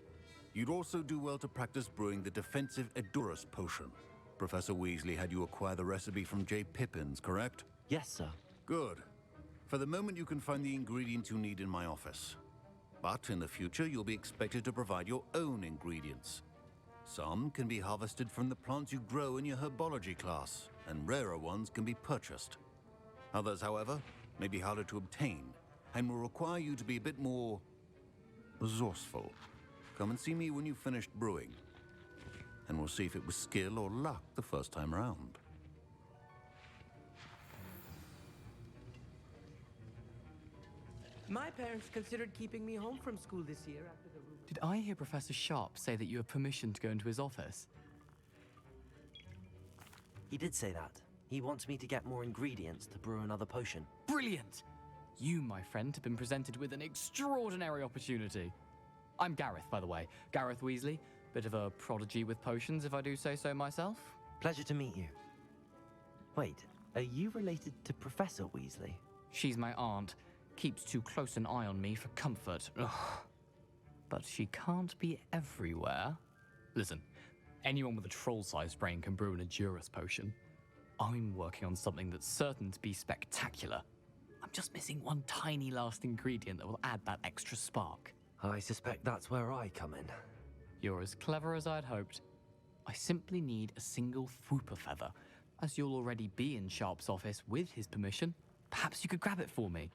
you'd also do well to practice brewing the defensive Edurus potion. Professor Weasley had you acquire the recipe from J. Pippins, correct? Yes, sir. Good. For the moment, you can find the ingredients you need in my office. But in the future, you'll be expected to provide your own ingredients. Some can be harvested from the plants you grow in your herbology class, and rarer ones can be purchased. Others, however, may be harder to obtain, and will require you to be a bit more resourceful. Come and see me when you've finished brewing, and we'll see if it was skill or luck the first time around. My parents considered keeping me home from school this year after the room. Did I hear Professor Sharp say that you have permission to go into his office? He did say that. He wants me to get more ingredients to brew another potion. Brilliant! You, my friend, have been presented with an extraordinary opportunity. I'm Gareth, by the way. Gareth Weasley. Bit of a prodigy with potions, if I do say so myself. Pleasure to meet you. Wait, are you related to Professor Weasley? She's my aunt. Keeps too close an eye on me for comfort. Ugh. But she can't be everywhere. Listen, anyone with a troll-sized brain can brew an Edurus potion. I'm working on something that's certain to be spectacular. I'm just missing one tiny last ingredient that will add that extra spark. I suspect that's where I come in. You're as clever as I'd hoped. I simply need a single Fwooper feather. As you'll already be in Sharp's office with his permission, perhaps you could grab it for me.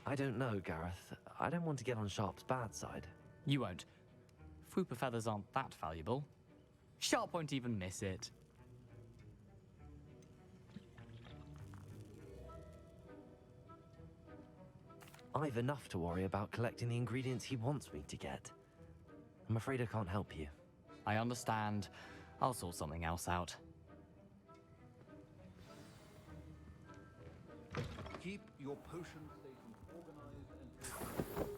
I don't know, Gareth. I don't want to get on Sharp's bad side. You won't. Fwooper feathers aren't that valuable. Sharp won't even miss it. I've enough to worry about collecting the ingredients he wants me to get. I'm afraid I can't help you. I understand. I'll sort something else out. Keep your potion stations organized and...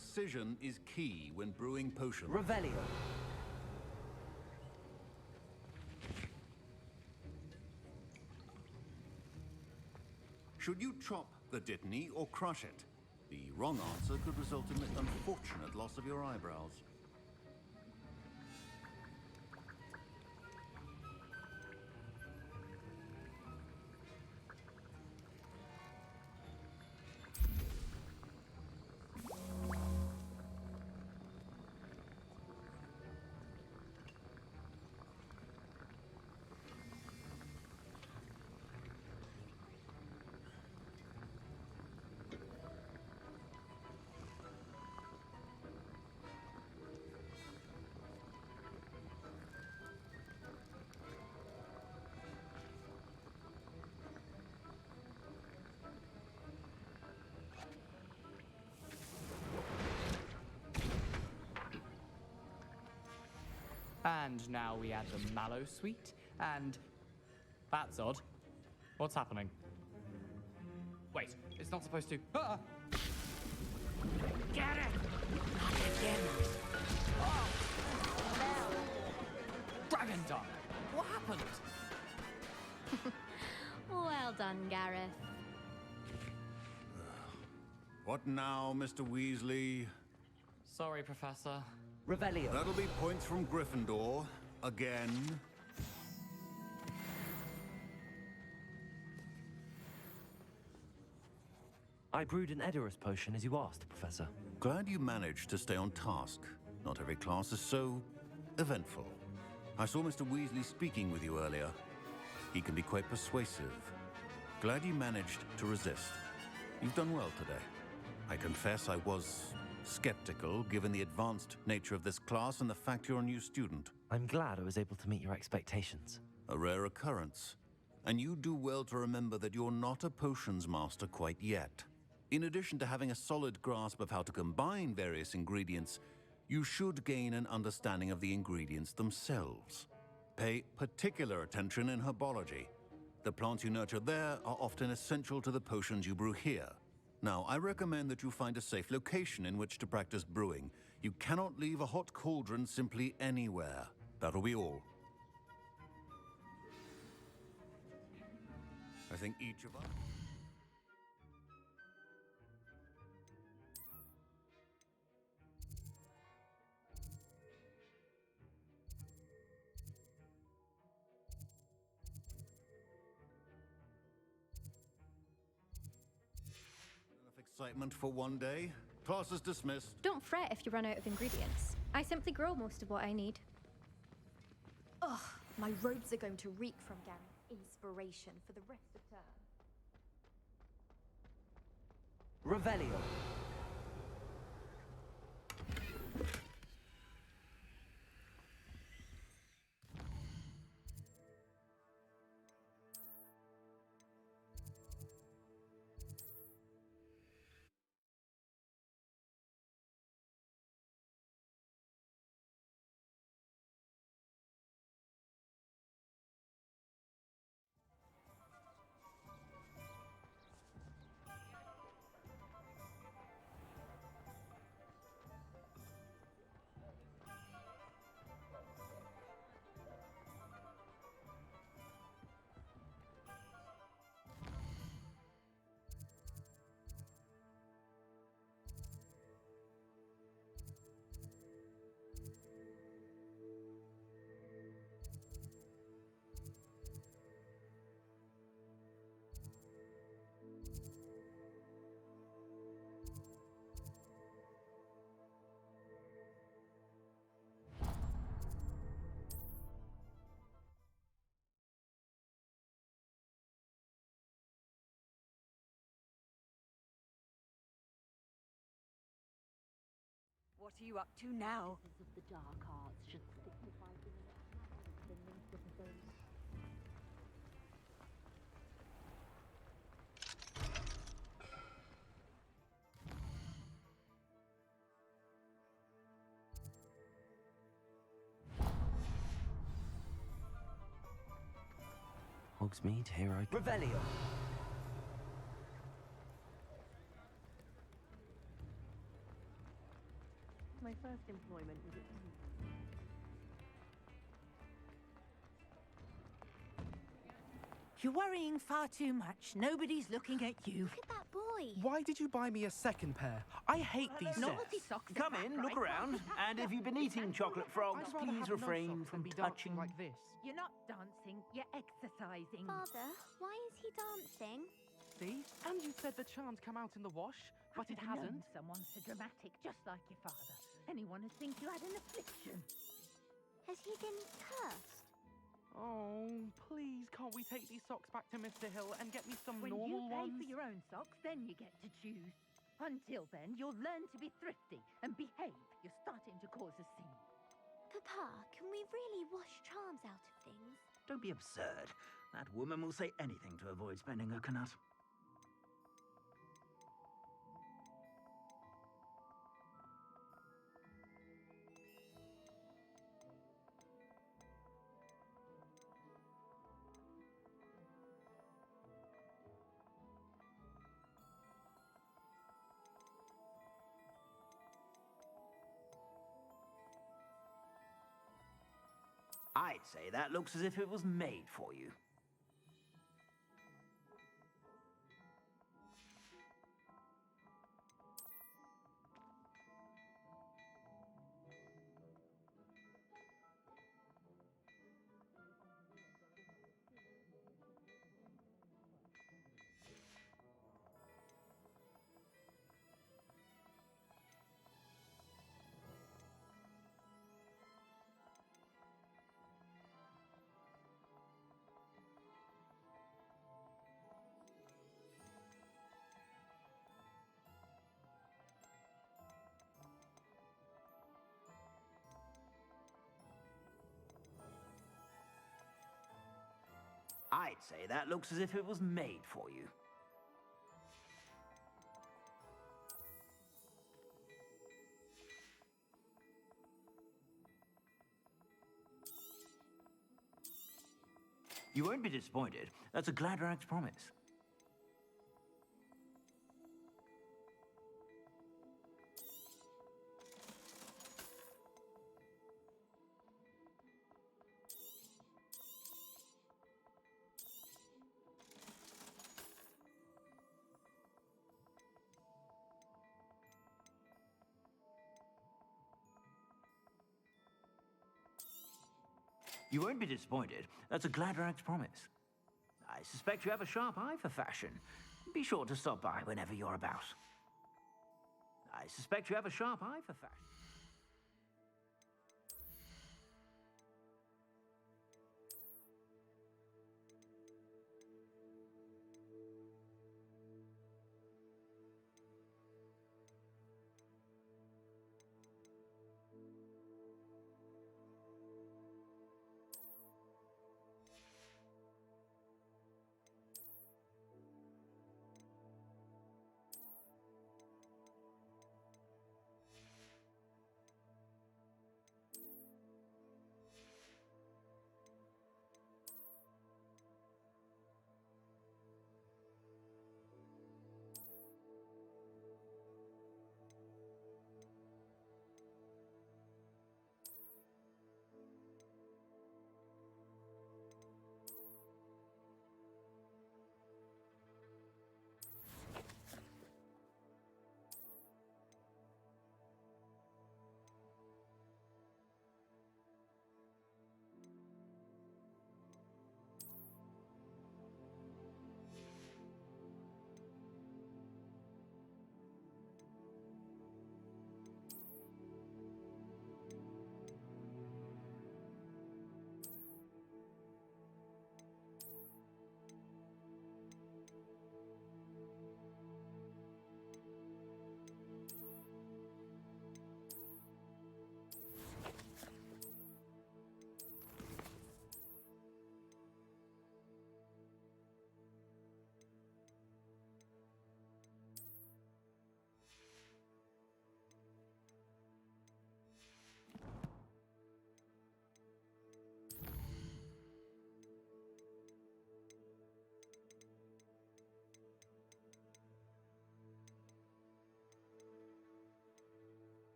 Precision is key when brewing potions. Revelio. Should you chop the Dittany or crush it? The wrong answer could result in the unfortunate loss of your eyebrows. And now we add the mallow sweet, and... That's odd. What's happening? Wait, it's not supposed to... Ah! Get it! Not again. Oh! Dragon Dunk! What happened? Well done, Gareth. What now, Mr. Weasley? Sorry, Professor. Revelio. That'll be points from Gryffindor. Again. I brewed an Edorus potion as you asked, Professor. Glad you managed to stay on task. Not every class is so eventful. I saw Mr. Weasley speaking with you earlier. He can be quite persuasive. Glad you managed to resist. You've done well today. I confess I was skeptical, given the advanced nature of this class and the fact you're a new student. I'm glad I was able to meet your expectations. A rare occurrence. And you do well to remember that you're not a potions master quite yet. In addition to having a solid grasp of how to combine various ingredients, you should gain an understanding of the ingredients themselves. Pay particular attention in herbology. The plants you nurture there are often essential to the potions you brew here. Now, I recommend that you find a safe location in which to practice brewing. You cannot leave a hot cauldron simply anywhere. That'll be all. I think each of us... Excitement for one day. Class is dismissed. Don't fret if you run out of ingredients. I simply grow most of what I need. Ugh, my robes are going to reek from Garen's inspiration for the rest of term. Revelio. What are you up to now? Of the dark arts should signify being the link of those. Hogsmeade, here I come. Revelio. employment was at You're worrying far too much. Nobody's looking at you. Look at that boy. Why did you buy me a second pair? I hate these Naughty sets. socks. Come in, look around, and if you've been eating chocolate frogs, I'd rather please have no refrain socks from than be dancing touching. like this. You're not dancing, you're exercising. Father, why is he dancing? See? And you said the charms come out in the wash, but it I've known hasn't. someone so dramatic, just like your father. Anyone would think you had an affliction. Has he been cursed? Oh, please, can't we take these socks back to Mr. Hill and get me some When normal you pay ones? for your own socks, then you get to choose. Until then, you'll learn to be thrifty and behave. You're starting to cause a scene. Papa, can we really wash charms out of things? Don't be absurd. That woman will say anything to avoid spending her canut. I'd say that looks as if it was made for you. I'd say that looks as if it was made for you. You won't be disappointed. That's a Gladrag's promise. You won't be disappointed. That's a Gladrag's promise. I suspect you have a sharp eye for fashion. Be sure to stop by whenever you're about. I suspect you have a sharp eye for fashion.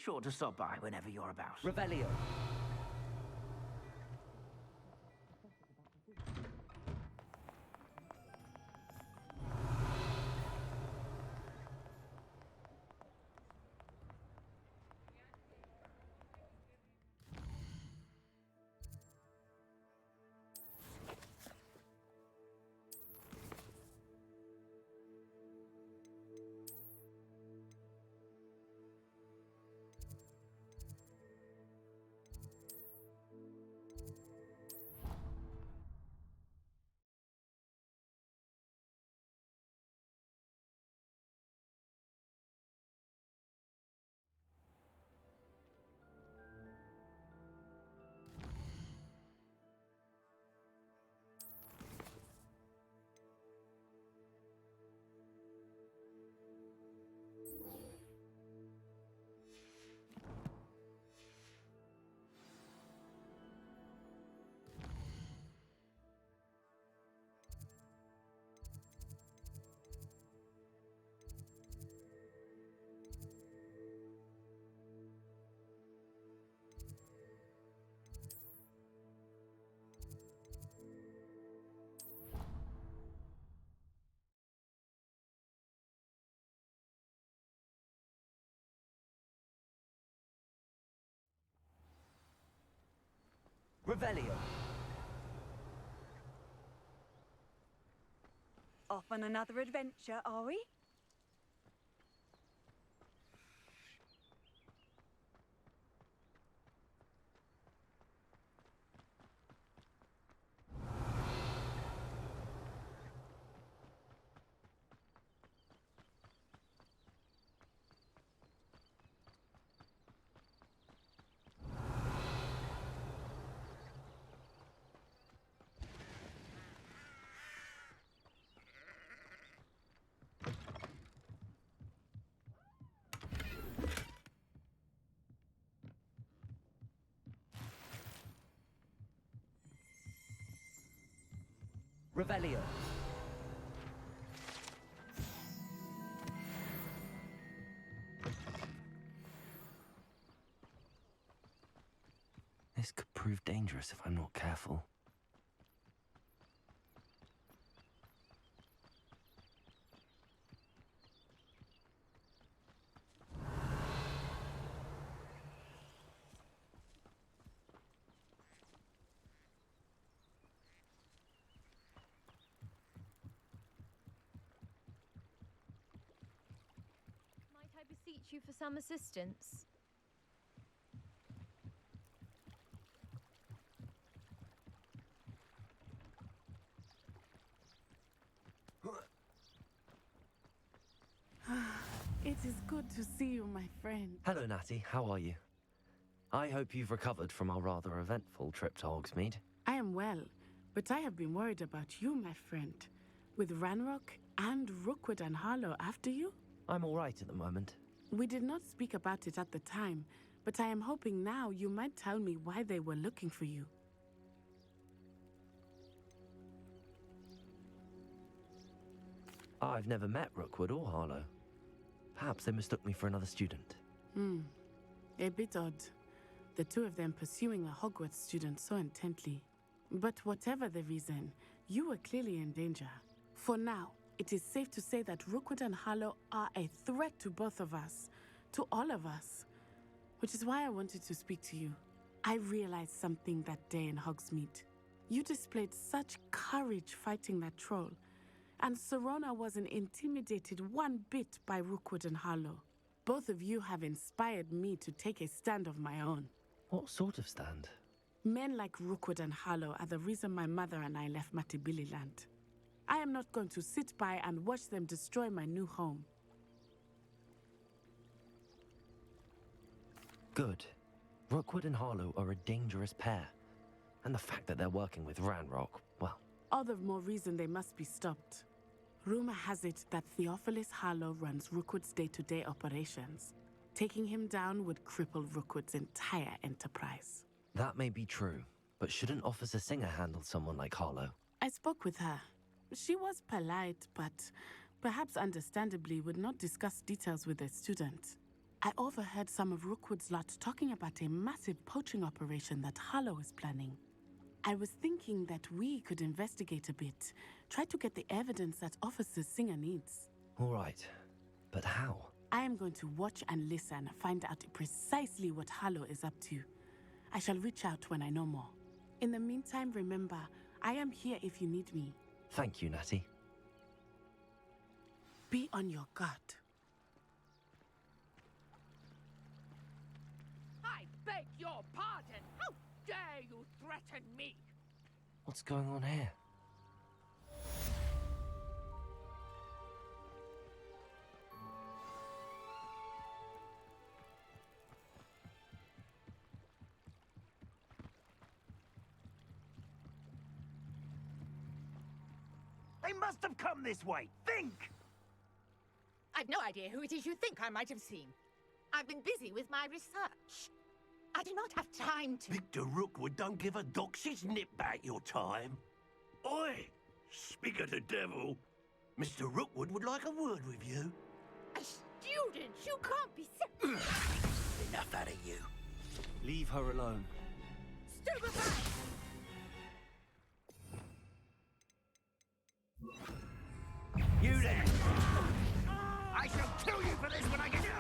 sure to stop by whenever you're about. Revelio. Revelio. Off on another adventure, are we? Revelio. This could prove dangerous if I'm not careful. Might I beseech you for some assistance? It is good to see you, my friend. Hello, Natty. How are you? I hope you've recovered from our rather eventful trip to Hogsmeade. I am well, but I have been worried about you, my friend. With Ranrock and Rookwood and Harlow after you? I'm all right at the moment. We did not speak about it at the time, but I am hoping now you might tell me why they were looking for you. I've never met Rookwood or Harlow. Perhaps they mistook me for another student. A bit odd. The two of them pursuing a Hogwarts student so intently. But whatever the reason, you were clearly in danger. For now, it is safe to say that Rookwood and Harlow are a threat to both of us, to all of us. Which is why I wanted to speak to you. I realized something that day in Hogsmeade. You displayed such courage fighting that troll, and Serona wasn't intimidated one bit by Rookwood and Harlow. Both of you have inspired me to take a stand of my own. What sort of stand? Men like Rookwood and Harlow are the reason my mother and I left Matibili Land. I am not going to sit by and watch them destroy my new home. Good. Rookwood and Harlow are a dangerous pair. And the fact that they're working with Ranrock, well... All the more reason they must be stopped. Rumor has it that Theophilus Harlow runs Rookwood's day-to-day operations. Taking him down would cripple Rookwood's entire enterprise. That may be true, but shouldn't Officer Singer handle someone like Harlow? I spoke with her. She was polite, but perhaps understandably would not discuss details with a student. I overheard some of Rookwood's lot talking about a massive poaching operation that Harlow is planning. I was thinking that we could investigate a bit, try to get the evidence that Officer Singer needs. All right, but how? I am going to watch and listen, find out precisely what Harlow is up to. I shall reach out when I know more. In the meantime, remember, I am here if you need me. Thank you, Natty. Be on your guard. I beg your pardon! How dare you threaten me? What's going on here? They must have come this way. Think! I've no idea who it is you think I might have seen. I've been busy with my research. I do not have time to... Victor Rookwood don't give a doxy's nip back your time. Oi! Speak of the devil. Mr. Rookwood would like a word with you. A student? You can't be so... Enough out of you. Leave her alone. Stupefy! You there! I shall kill you for this when I get you!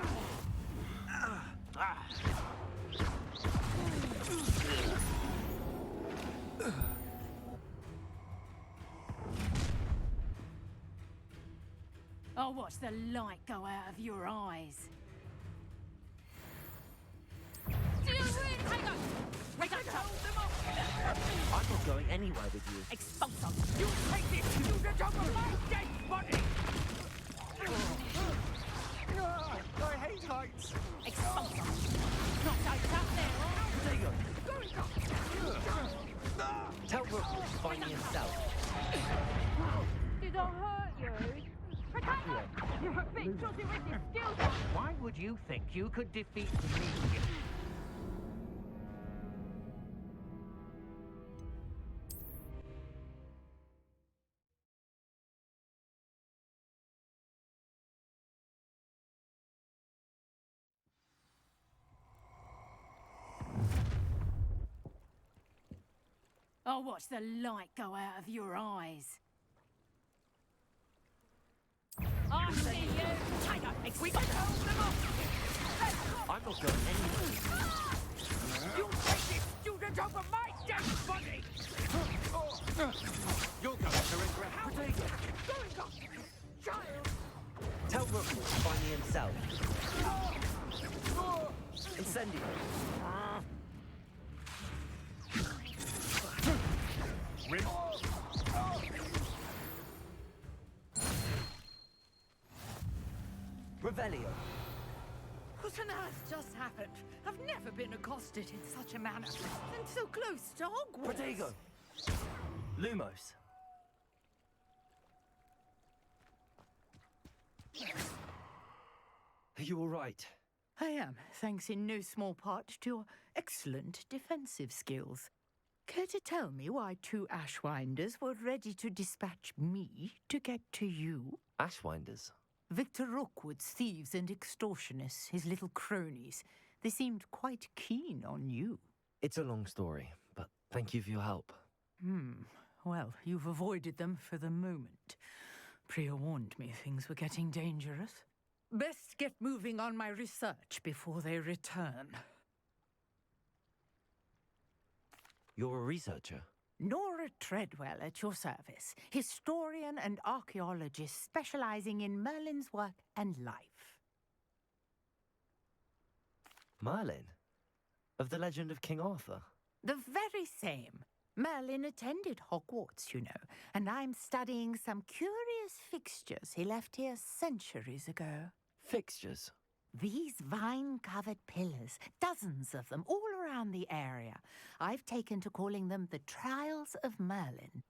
I'll watch the light go out of your eyes. I'm not going anywhere with you. Expose them! You take this! You get over my dead body! I hate heights. Expose them! Not like that there! There you Go! Tell Rookwood to find me himself. Did I hurt you? Protect you hurt me! Filthy with your skills! Why would you think you could defeat me? I'll watch the light go out of your eyes. I see you! Take up! We can hold them off! I'm not going anywhere with you. You take this student over my dead body! You're going to regret how they go. Going on! Child! Tell Rookwood to find me himself. Incendio. Revelio. What on earth just happened? I've never been accosted in such a manner. And so close to Hogwarts. Protego. Lumos. Are you all right? I am, thanks in no small part to your excellent defensive skills. Care to tell me why two Ashwinders were ready to dispatch me to get to you? Ashwinders? Victor Rookwood's thieves and extortionists, his little cronies. They seemed quite keen on you. It's a long story, but thank you for your help. Well, you've avoided them for the moment. Priya warned me things were getting dangerous. Best get moving on my research before they return. You're a researcher? Nora Treadwell at your service, historian and archaeologist specializing in Merlin's work and life. Merlin? Of the legend of King Arthur? The very same. Merlin attended Hogwarts, you know, and I'm studying some curious fixtures he left here centuries ago. Fixtures? These vine-covered pillars, dozens of them, all around the area. I've taken to calling them the Trials of Merlin.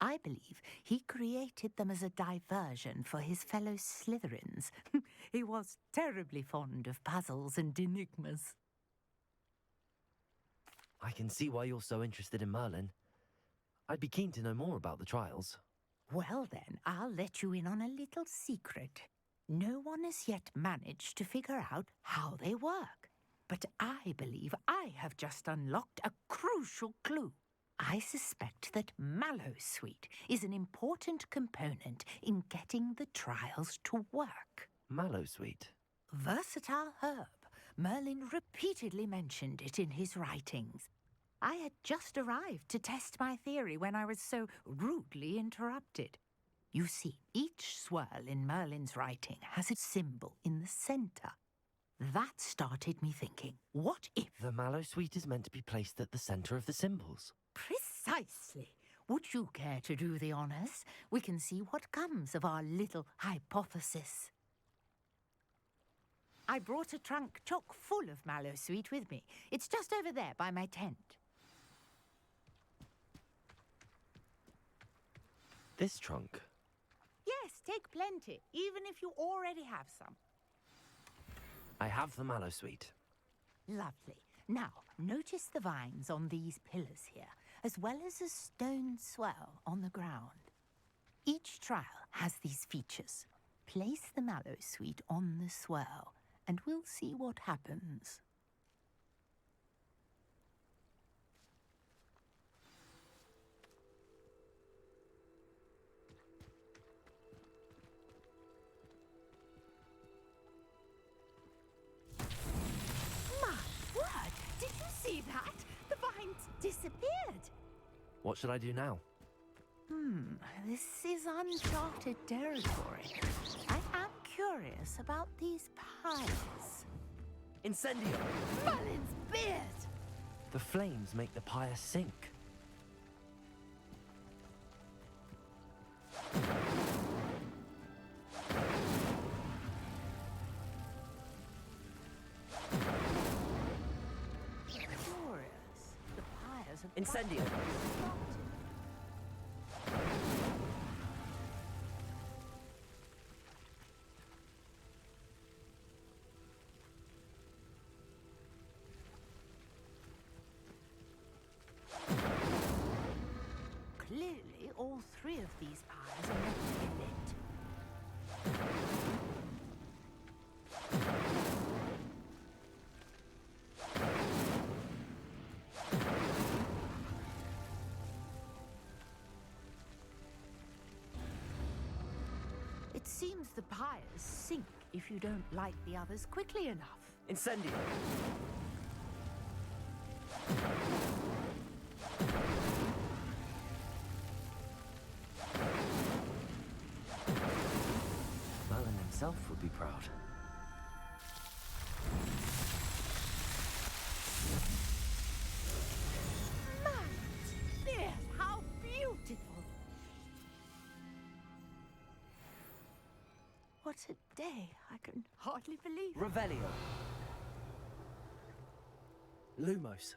I believe he created them as a diversion for his fellow Slytherins. He was terribly fond of puzzles and enigmas. I can see why you're so interested in Merlin. I'd be keen to know more about the trials. Well then, I'll let you in on a little secret. No one has yet managed to figure out how they work. But I believe I have just unlocked a crucial clue. I suspect that mallowsweet is an important component in getting the trials to work. Mallowsweet? Versatile herb. Merlin repeatedly mentioned it in his writings. I had just arrived to test my theory when I was so rudely interrupted. You see, each swirl in Merlin's writing has a symbol in the center. That started me thinking, what if... The mallowsweet is meant to be placed at the center of the symbols. Precisely. Would you care to do the honors? We can see what comes of our little hypothesis. I brought a trunk chock full of mallowsweet with me. It's just over there by my tent. This trunk? Yes, take plenty, even if you already have some. I have the mallowsweet. Lovely. Now, notice the vines on these pillars here, as well as a stone swell on the ground. Each trial has these features. Place the mallowsweet on the swell, and we'll see what happens. See that? The vines disappeared. What should I do now? This is uncharted territory. I am curious about these pies. Incendio! Merlin's beard! The flames make the pyre sink. Incendio! Clearly, all three of these pyres are meant to be lit. It seems the pyres sink if you don't light the others quickly enough. Incendio! Merlin himself would be proud. Merlin's beard, how beautiful! What a day. I can hardly believe it. Revelio. Lumos.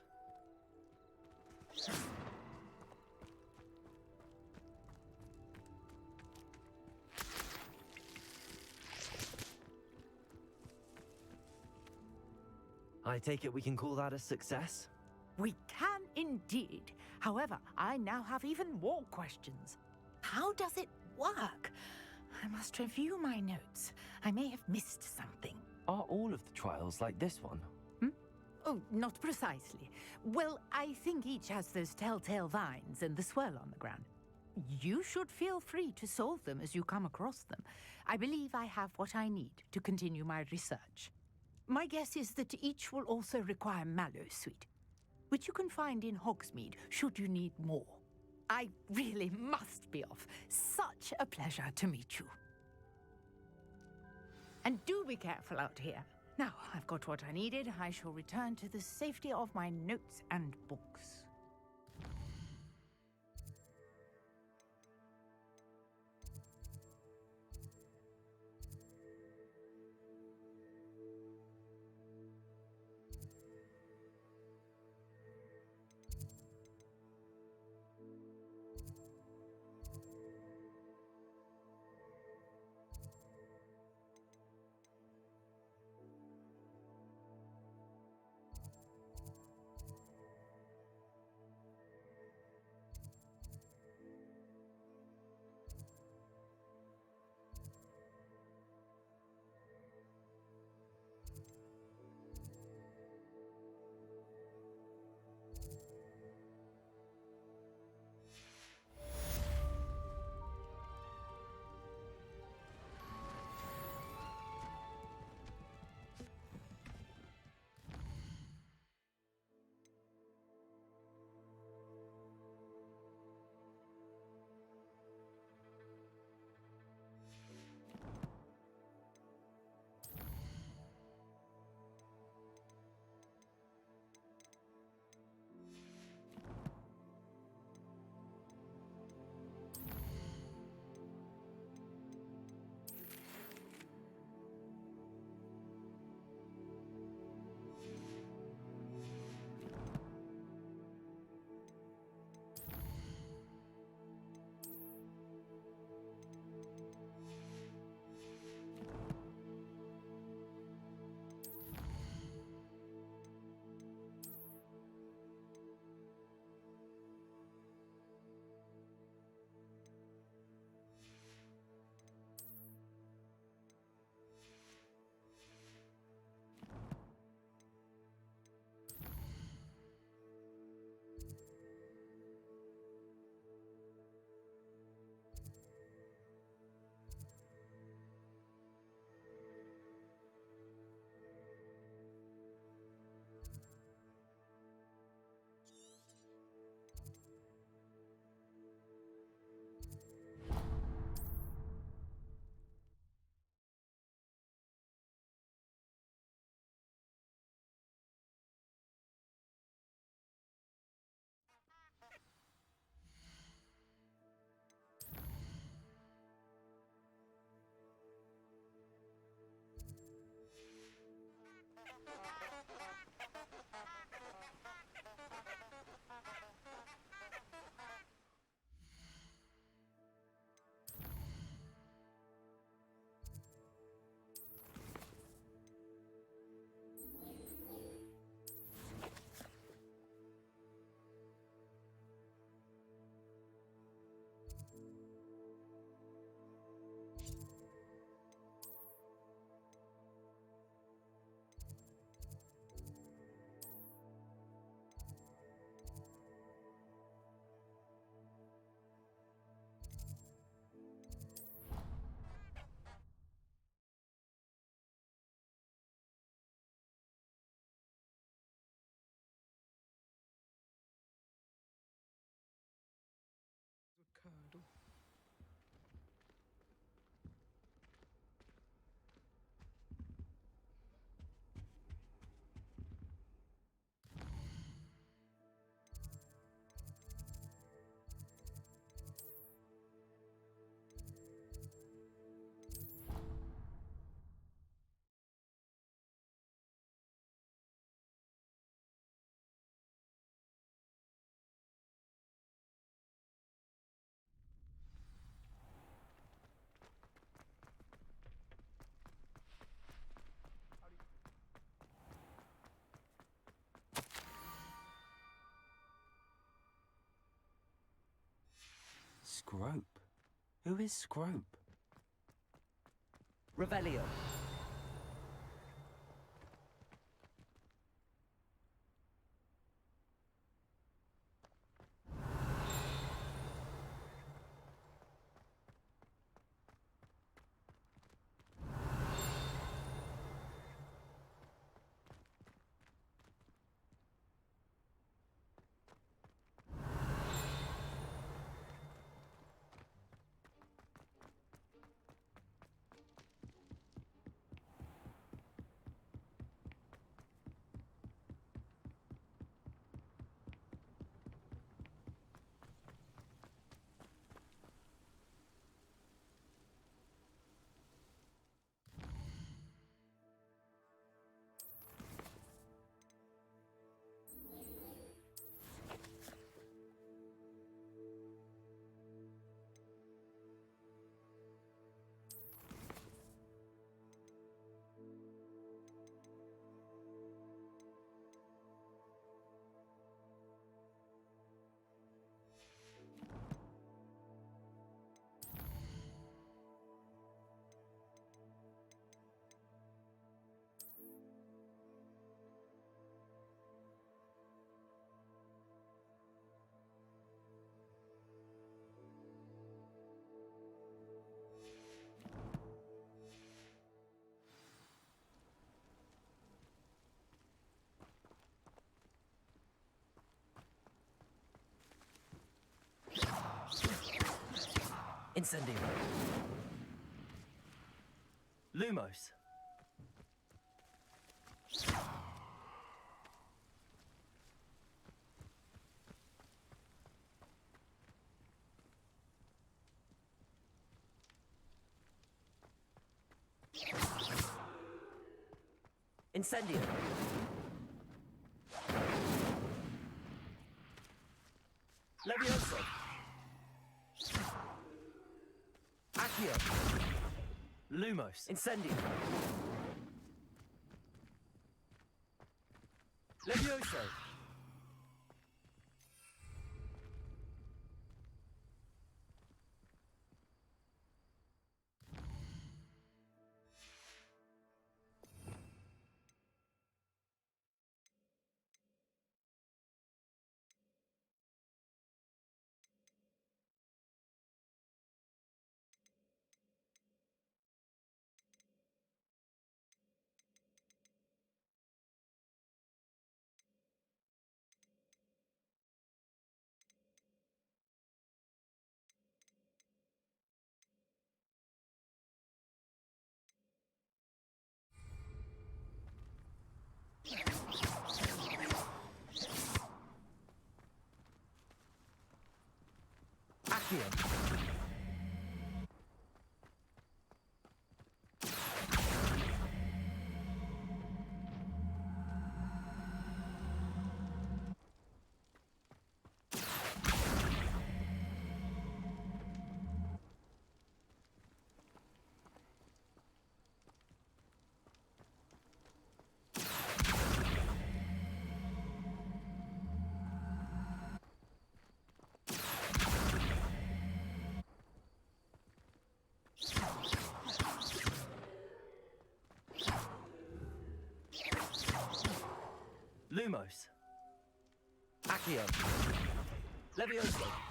I take it we can call that a success? We can indeed. However, I now have even more questions. How does it work? I must review my notes. I may have missed something. Are all of the trials like this one? Oh, not precisely. Well, I think each has those telltale vines and the swirl on the ground. You should feel free to solve them as you come across them. I believe I have what I need to continue my research. My guess is that each will also require mallowsweet, which you can find in Hogsmeade should you need more. I really must be off. Such a pleasure to meet you. And do be careful out here. Now, I've got what I needed. I shall return to the safety of my notes and books. Scrope? Who is Scrope? Revelio. Incendio. Lumos. Incendio. Levioso. Accio. Lumos. Incendio. Levioso. Accio. Lumos. Accio. Levioso.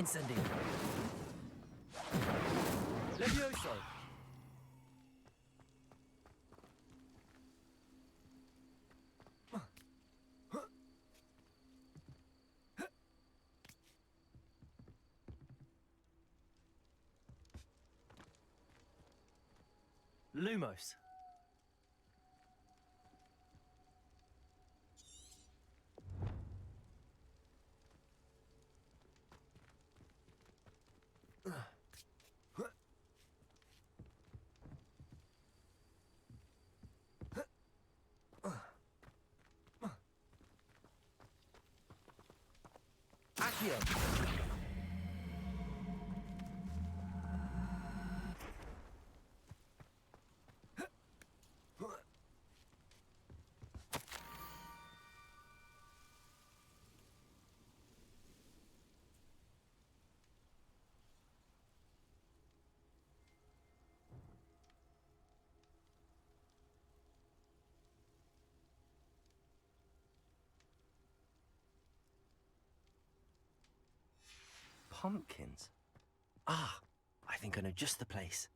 Incendio. Levioso. Lumos. Accio! Pumpkins? Ah, I think I know just the place.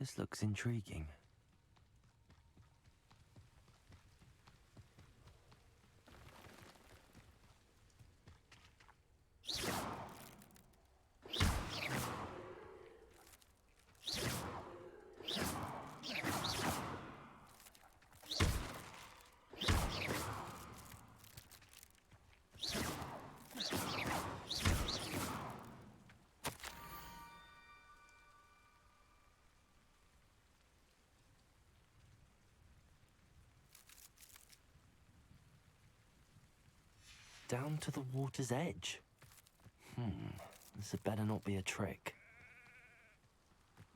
This looks intriguing. Down to the water's edge. This had better not be a trick.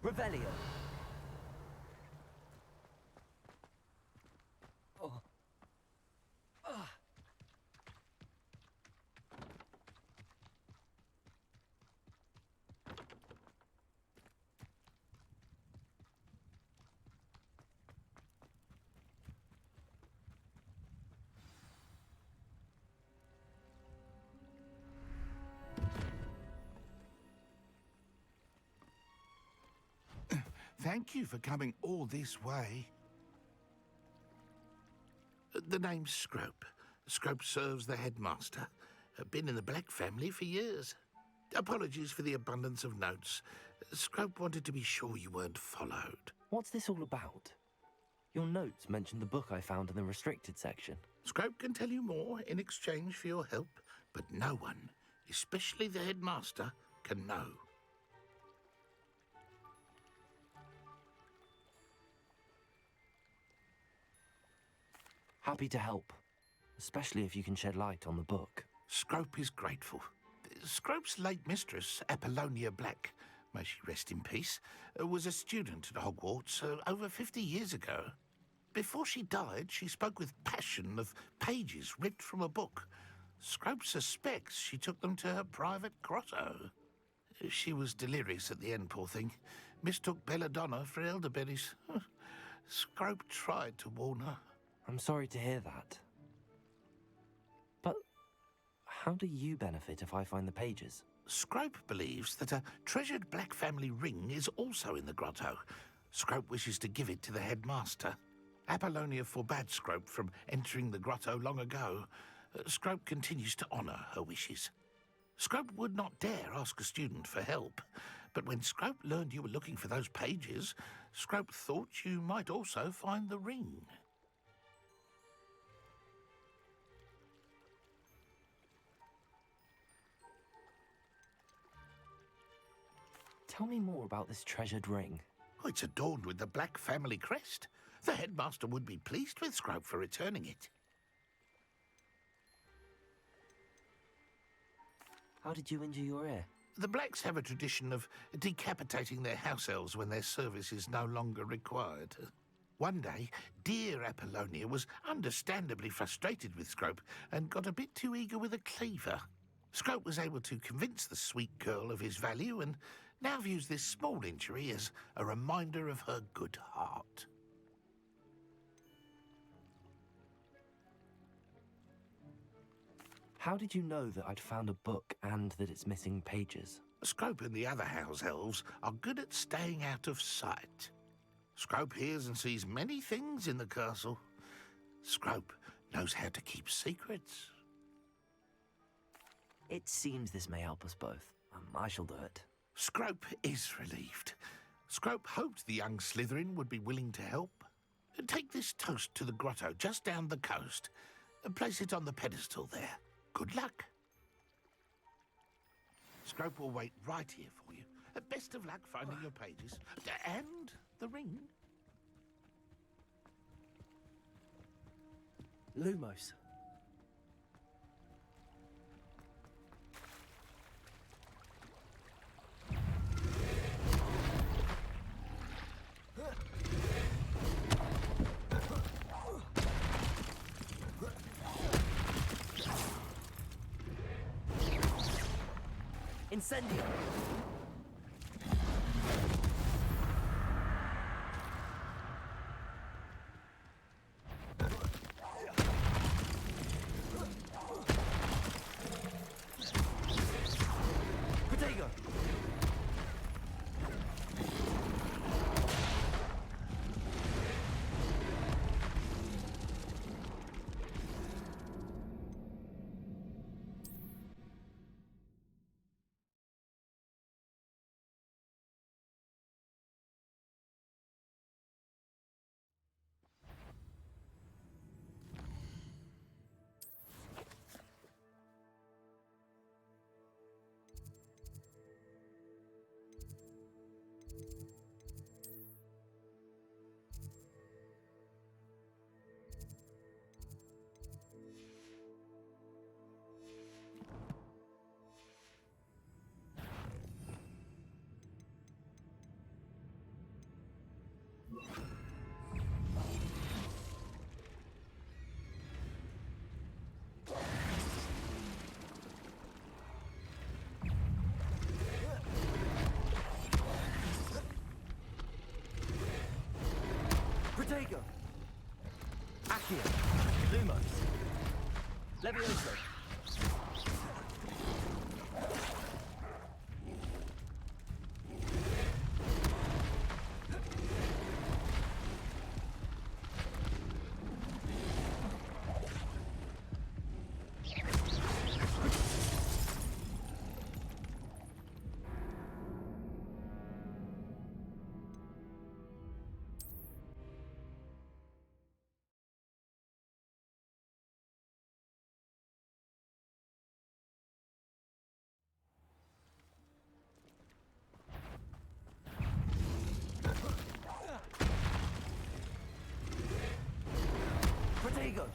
Revelio! Oh. Ah. Thank you for coming all this way. The name's Scrope. Scrope serves the headmaster. Been in the Black family for years. Apologies for the abundance of notes. Scrope wanted to be sure you weren't followed. What's this all about? Your notes mentioned the book I found in the restricted section. Scrope can tell you more in exchange for your help, but no one, especially the headmaster, can know. Happy to help, especially if you can shed light on the book. Scrope is grateful. Scrope's late mistress, Apollonia Black, may she rest in peace, was a student at Hogwarts over 50 years ago. Before she died, she spoke with passion of pages ripped from a book. Scrope suspects she took them to her private grotto. She was delirious at the end, poor thing. Mistook belladonna for elderberries. Scrope tried to warn her. I'm sorry to hear that. But how do you benefit if I find the pages? Scrope believes that a treasured Black family ring is also in the grotto. Scrope wishes to give it to the headmaster. Apollonia forbade Scrope from entering the grotto long ago. Scrope continues to honour her wishes. Scrope would not dare ask a student for help, but when Scrope learned you were looking for those pages, Scrope thought you might also find the ring. Tell me more about this treasured ring. Oh, it's adorned with the Black family crest. The headmaster would be pleased with Scrope for returning it. How did you injure your ear? The Blacks have a tradition of decapitating their house elves when their service is no longer required. One day, dear Apollonia was understandably frustrated with Scrope and got a bit too eager with a cleaver. Scrope was able to convince the sweet girl of his value and now views this small injury as a reminder of her good heart. How did you know that I'd found a book and that it's missing pages? Scrope and the other house elves are good at staying out of sight. Scrope hears and sees many things in the castle. Scrope knows how to keep secrets. It seems this may help us both. I shall do it. Scrope is relieved. Scrope hoped the young Slytherin would be willing to help. Take this toast to the grotto just down the coast and place it on the pedestal there. Good luck. Scrope will wait right here for you. Best of luck finding your pages. And the ring. Lumos. Incendio! Protego! Protego! Accio! Lumos! Levioso! Protego!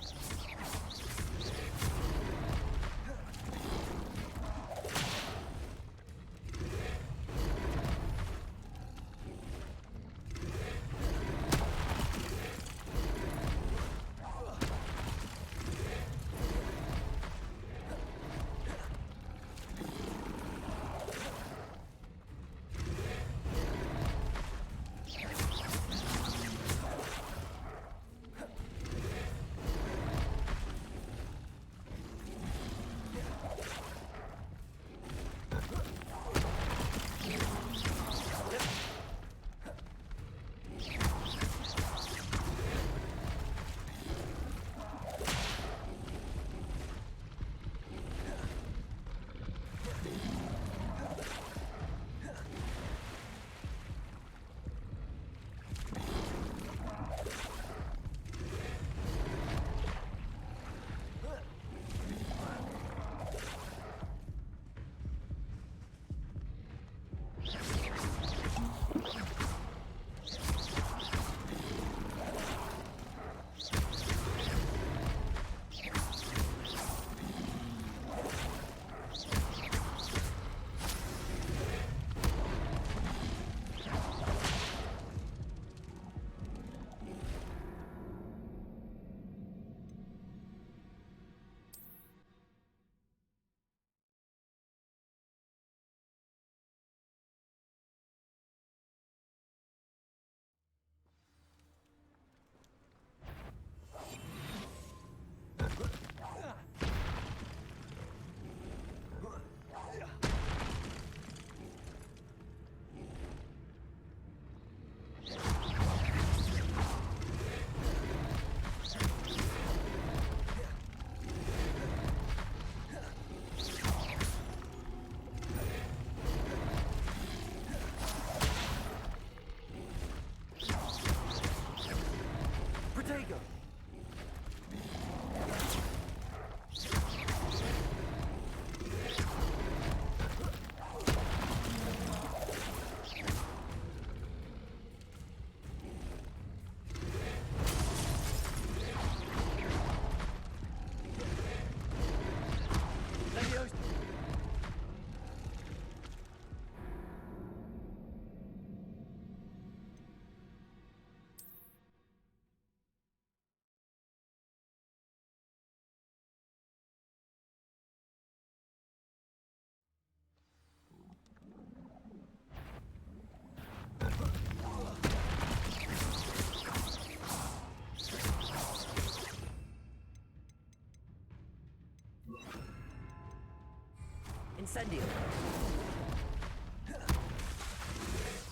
Incendio.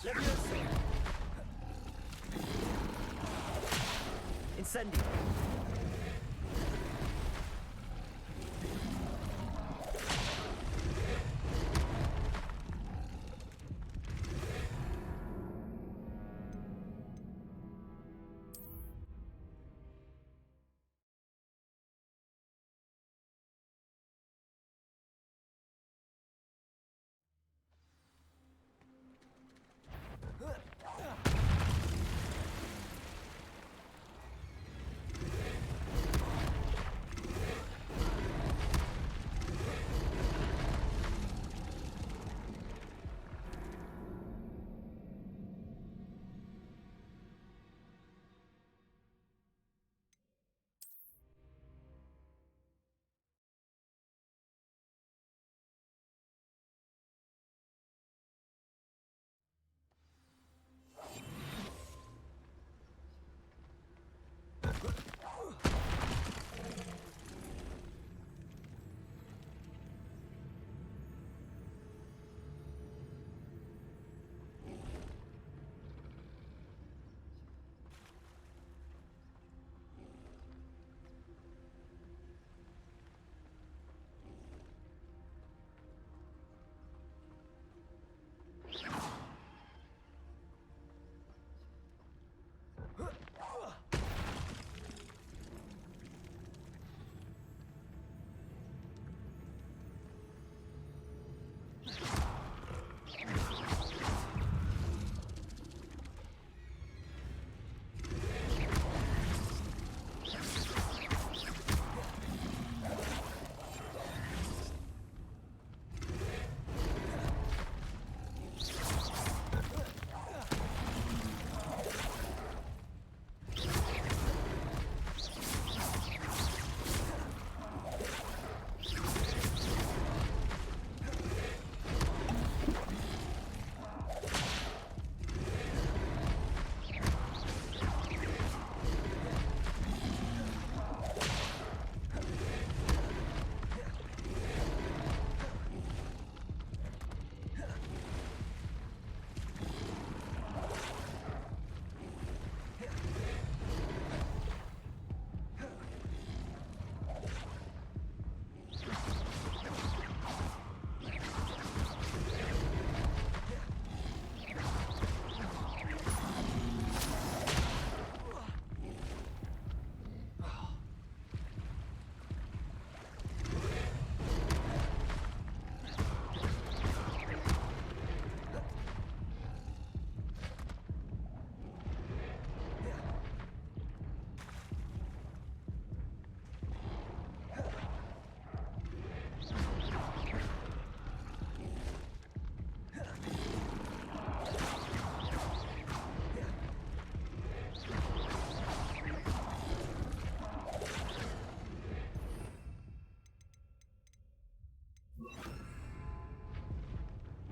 Levioso. Incendio.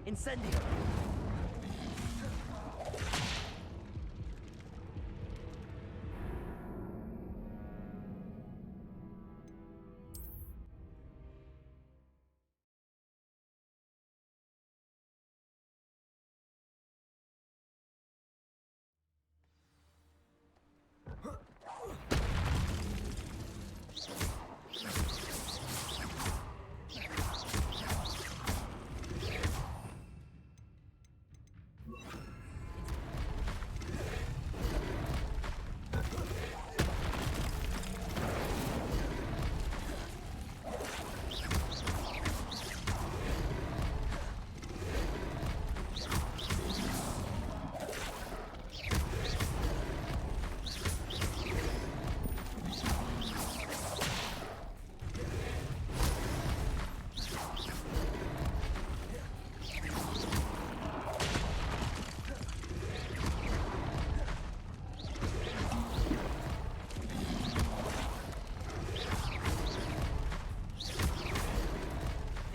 Incendio.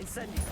Incendio.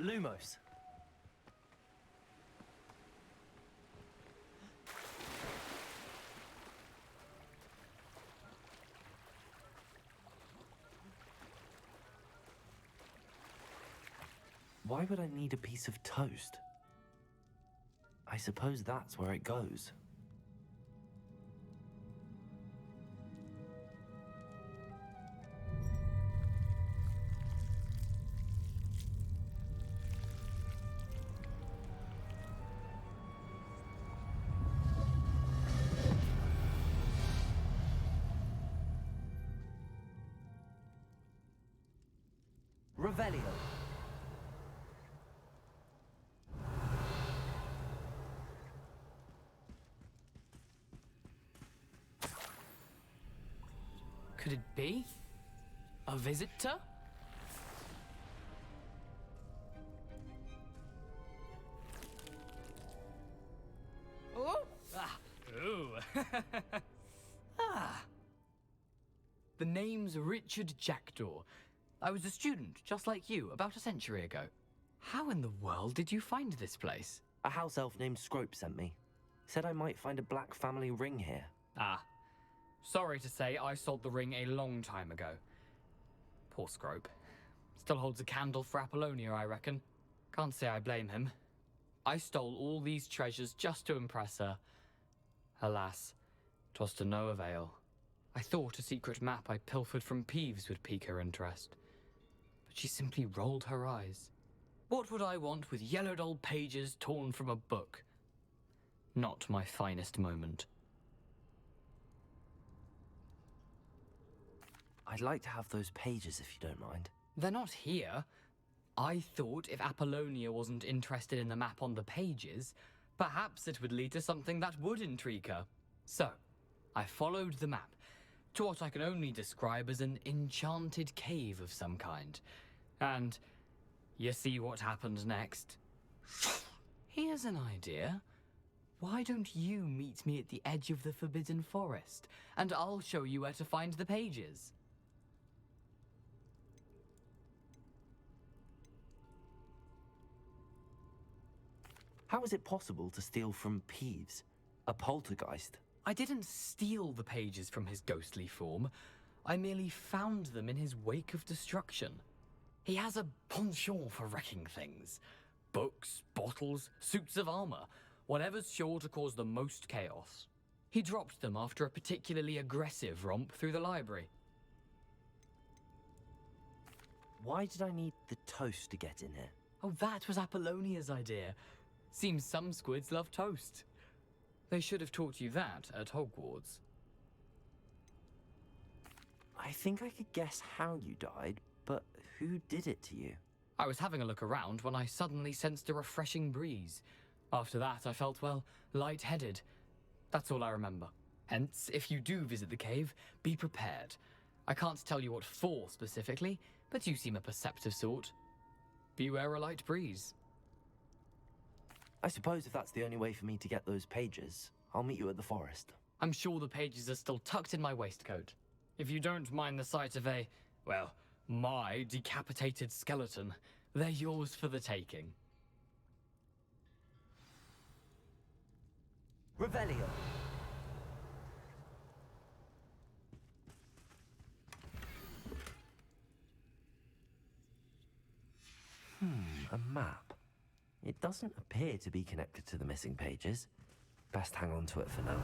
Lumos. Why would I need a piece of toast? I suppose that's where it goes. Revelio. Could it be? A visitor? Oh! Ah! Ooh! Ah! The name's Richard Jackdaw. I was a student, just like you, about a century ago. How in the world did you find this place? A house elf named Scrope sent me. Said I might find a black family ring here. Ah. Sorry to say, I sold the ring a long time ago. Poor Scrope. Still holds a candle for Apollonia, I reckon. Can't say I blame him. I stole all these treasures just to impress her. Alas, 'twas to no avail. I thought a secret map I pilfered from Peeves would pique her interest. But she simply rolled her eyes. What would I want with yellowed old pages torn from a book? Not my finest moment. I'd like to have those pages if you don't mind. They're not here. I thought if Apollonia wasn't interested in the map on the pages, perhaps it would lead to something that would intrigue her. So, I followed the map to what I can only describe as an enchanted cave of some kind. And you see what happened next? Here's an idea. Why don't you meet me at the edge of the Forbidden Forest, and I'll show you where to find the pages? How is it possible to steal from Peeves, a poltergeist? I didn't steal the pages from his ghostly form. I merely found them in his wake of destruction. He has a penchant for wrecking things. Books, bottles, suits of armor, whatever's sure to cause the most chaos. He dropped them after a particularly aggressive romp through the library. Why did I need the toast to get in here? Oh, that was Apollonia's idea. Seems some squids love toast. They should have taught you that at Hogwarts. I think I could guess how you died, but who did it to you? I was having a look around when I suddenly sensed a refreshing breeze. After that, I felt, well, lightheaded. That's all I remember. Hence, if you do visit the cave, be prepared. I can't tell you what for specifically, but you seem a perceptive sort. Beware a light breeze. I suppose if that's the only way for me to get those pages, I'll meet you at the forest. I'm sure the pages are still tucked in my waistcoat. If you don't mind the sight of a, well, my decapitated skeleton, they're yours for the taking. Revelio. A map. It doesn't appear to be connected to the missing pages. Best hang on to it for now.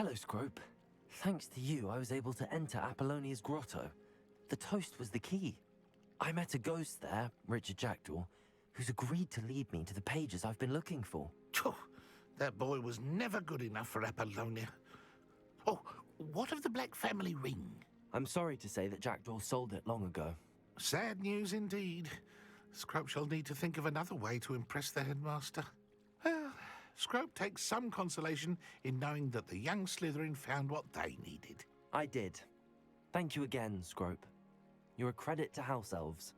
Hello, Scrope. Thanks to you, I was able to enter Apollonia's grotto. The toast was the key. I met a ghost there, Richard Jackdaw, who's agreed to lead me to the pages I've been looking for. Phew, that boy was never good enough for Apollonia. Oh, what of the Black family ring? I'm sorry to say that Jackdaw sold it long ago. Sad news indeed. Scrope shall need to think of another way to impress the headmaster. Well, Scrope takes some consolation in knowing that the young Slytherin found what they needed. I did. Thank you again, Scrope. You're a credit to House Elves.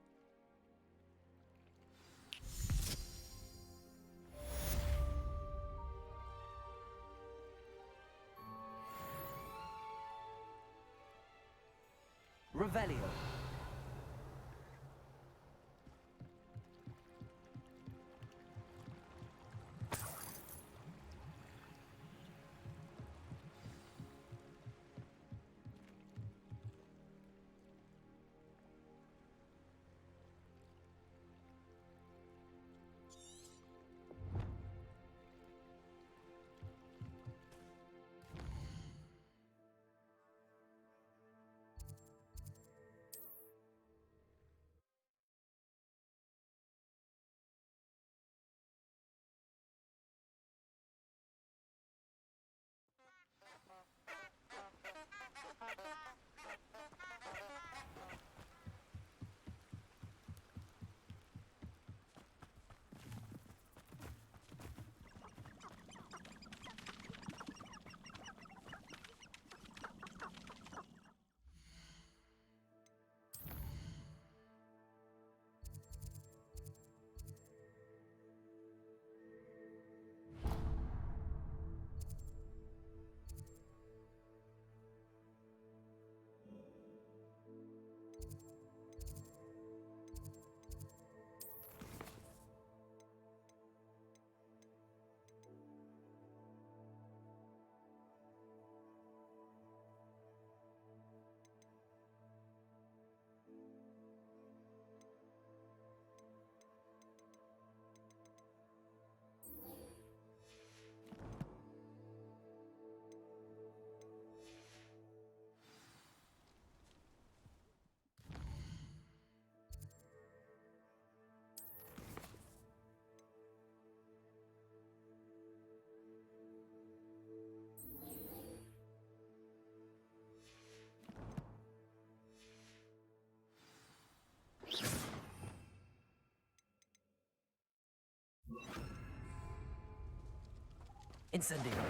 Revelio. Incendio.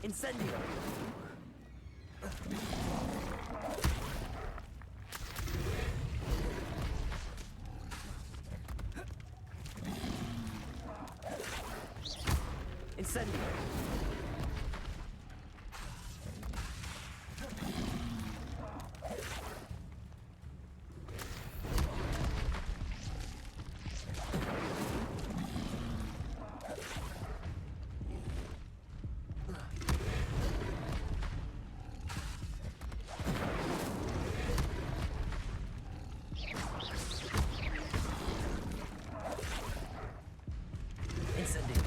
Incendio. Incendio. Incendio.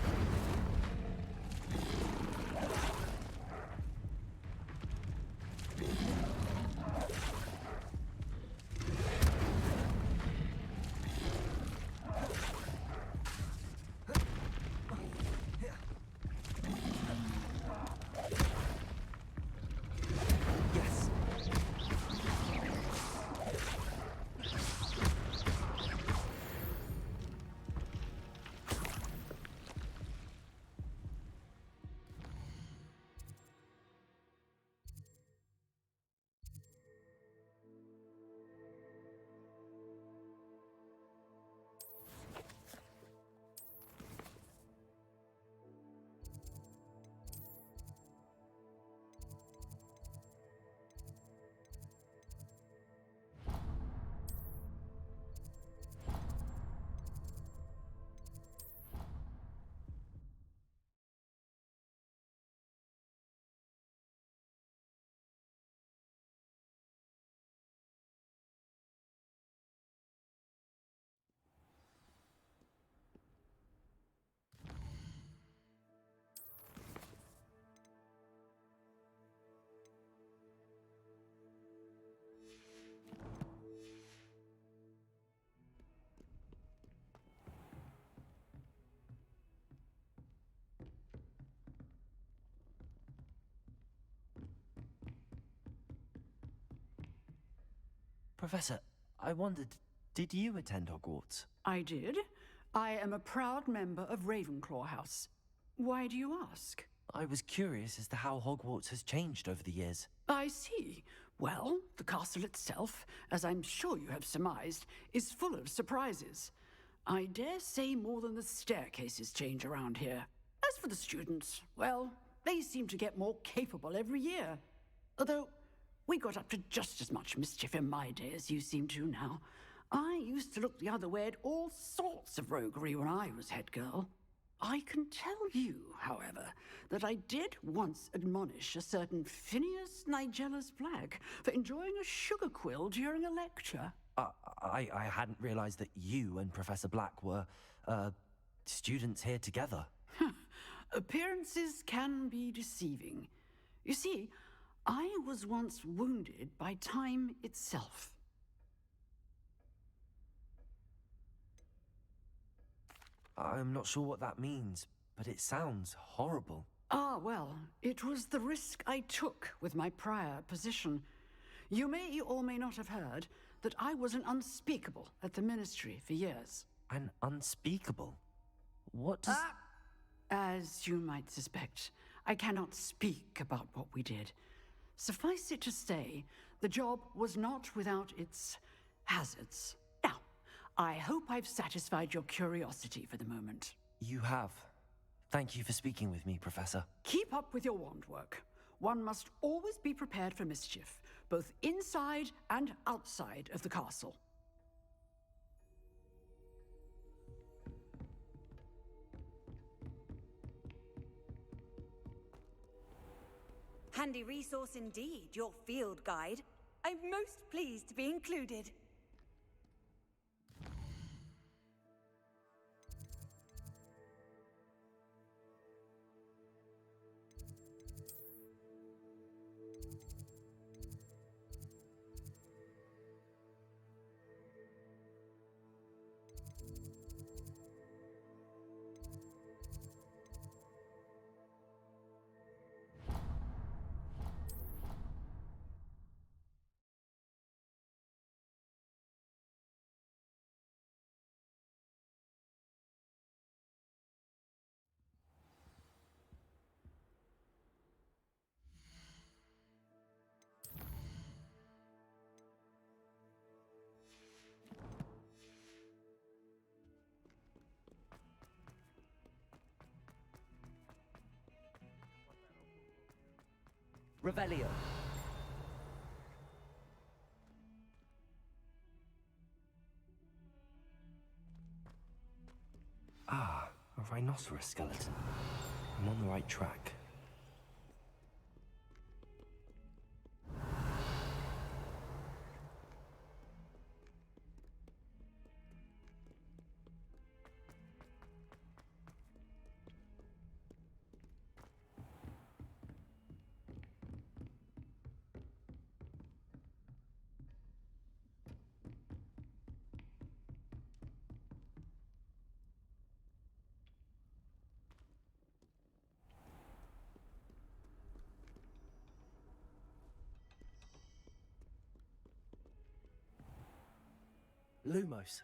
Professor, I wondered, did you attend Hogwarts? I did. I am a proud member of Ravenclaw House. Why do you ask? I was curious as to how Hogwarts has changed over the years. I see. Well, the castle itself, as I'm sure you have surmised, is full of surprises. I dare say more than the staircases change around here. As for the students, well, they seem to get more capable every year. Although, we got up to just as much mischief in my day as you seem to now. I used to look the other way at all sorts of roguery when I was head girl. I can tell you, however, that I did once admonish a certain Phineas Nigellus Black for enjoying a sugar quill during a lecture. I hadn't realized that you and Professor Black were, students here together. Appearances can be deceiving. You see, I was once wounded by time itself. I'm not sure what that means, but it sounds horrible. Ah, well, it was the risk I took with my prior position. You may or may not have heard that I was an unspeakable at the Ministry for years. An unspeakable? What does... As you might suspect, I cannot speak about what we did. Suffice it to say, the job was not without its hazards. Now, I hope I've satisfied your curiosity for the moment. You have. Thank you for speaking with me, Professor. Keep up with your wand work. One must always be prepared for mischief, both inside and outside of the castle. Handy resource indeed, your field guide. I'm most pleased to be included. Revelio. Ah, a rhinoceros skeleton. I'm on the right track. Lumos.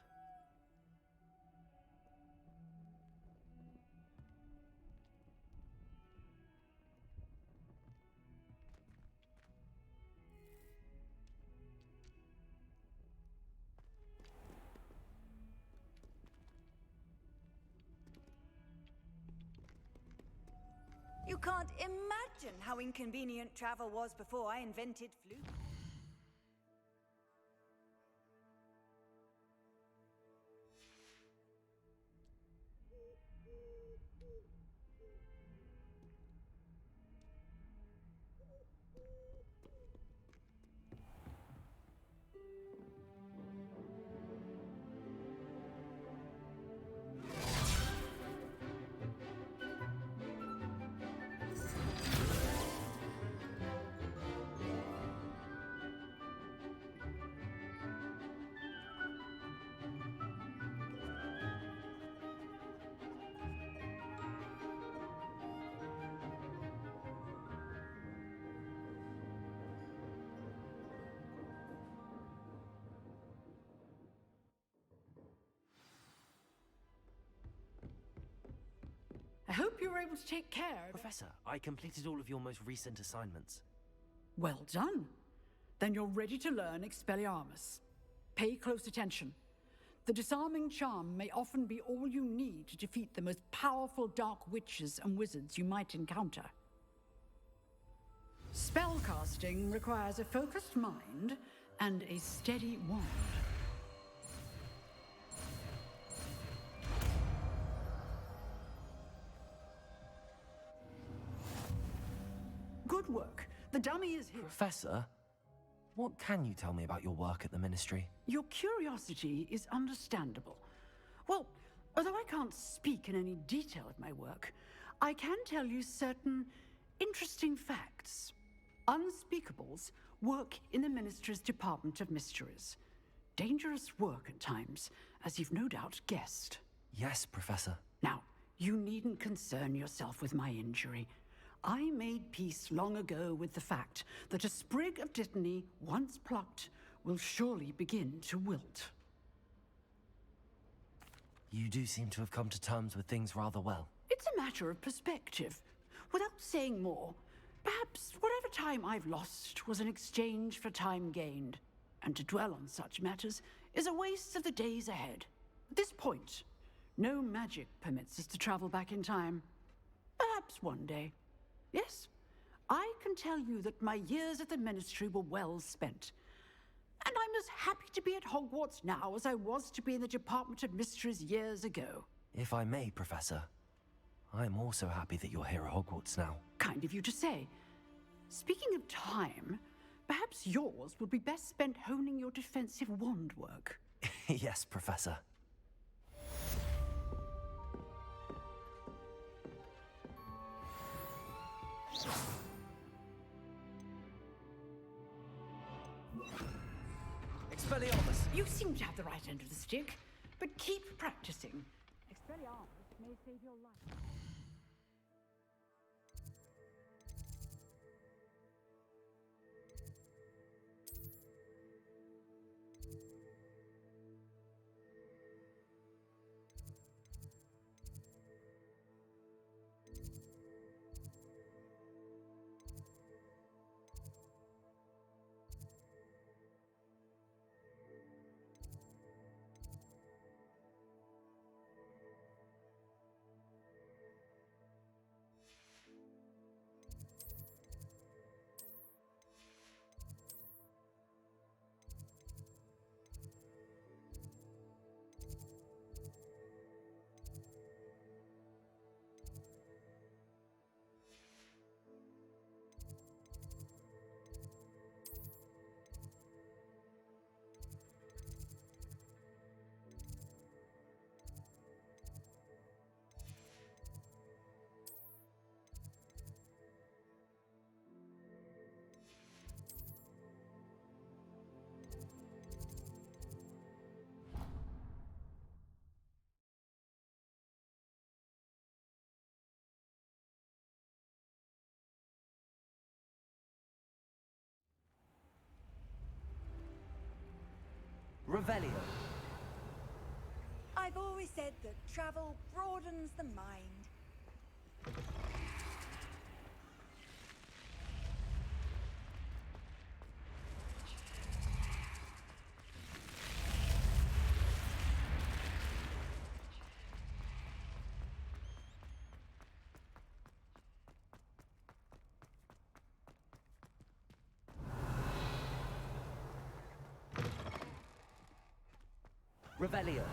You can't imagine how inconvenient travel was before I invented flute. I hope you were able to take care. Professor, I completed all of your most recent assignments. Well done. Then you're ready to learn Expelliarmus. Pay close attention. The disarming charm may often be all you need to defeat the most powerful dark witches and wizards you might encounter. Spellcasting requires a focused mind and a steady wand. Good work. The dummy is here. Professor, what can you tell me about your work at the Ministry? Your curiosity is understandable. Well, although I can't speak in any detail of my work, I can tell you certain interesting facts. Unspeakables work in the Ministry's Department of Mysteries. Dangerous work at times, as you've no doubt guessed. Yes, Professor. Now, you needn't concern yourself with my injury. I made peace long ago with the fact that a sprig of dittany, once plucked, will surely begin to wilt. You do seem to have come to terms with things rather well. It's a matter of perspective. Without saying more, perhaps whatever time I've lost was an exchange for time gained, and to dwell on such matters is a waste of the days ahead. At this point, no magic permits us to travel back in time. Perhaps one day. Yes, I can tell you that my years at the Ministry were well spent. And I'm as happy to be at Hogwarts now as I was to be in the Department of Mysteries years ago. If I may, Professor, I'm also happy that you're here at Hogwarts now. Kind of you to say. Speaking of time, perhaps yours would be best spent honing your defensive wand work. Yes, Professor. Expelliarmus! You seem to have the right end of the stick, but keep practicing. Expelliarmus may save your life. Revelio. I've always said that travel broadens the mind. Revelio.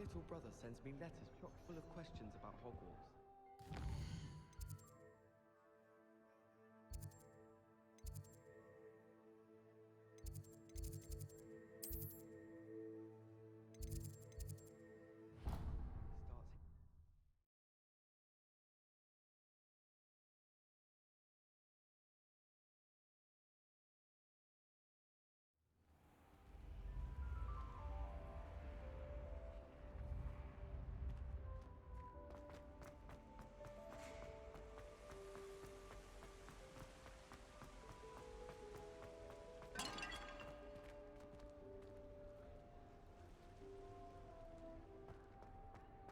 little brother sends me letters chock full of questions about Hogwarts.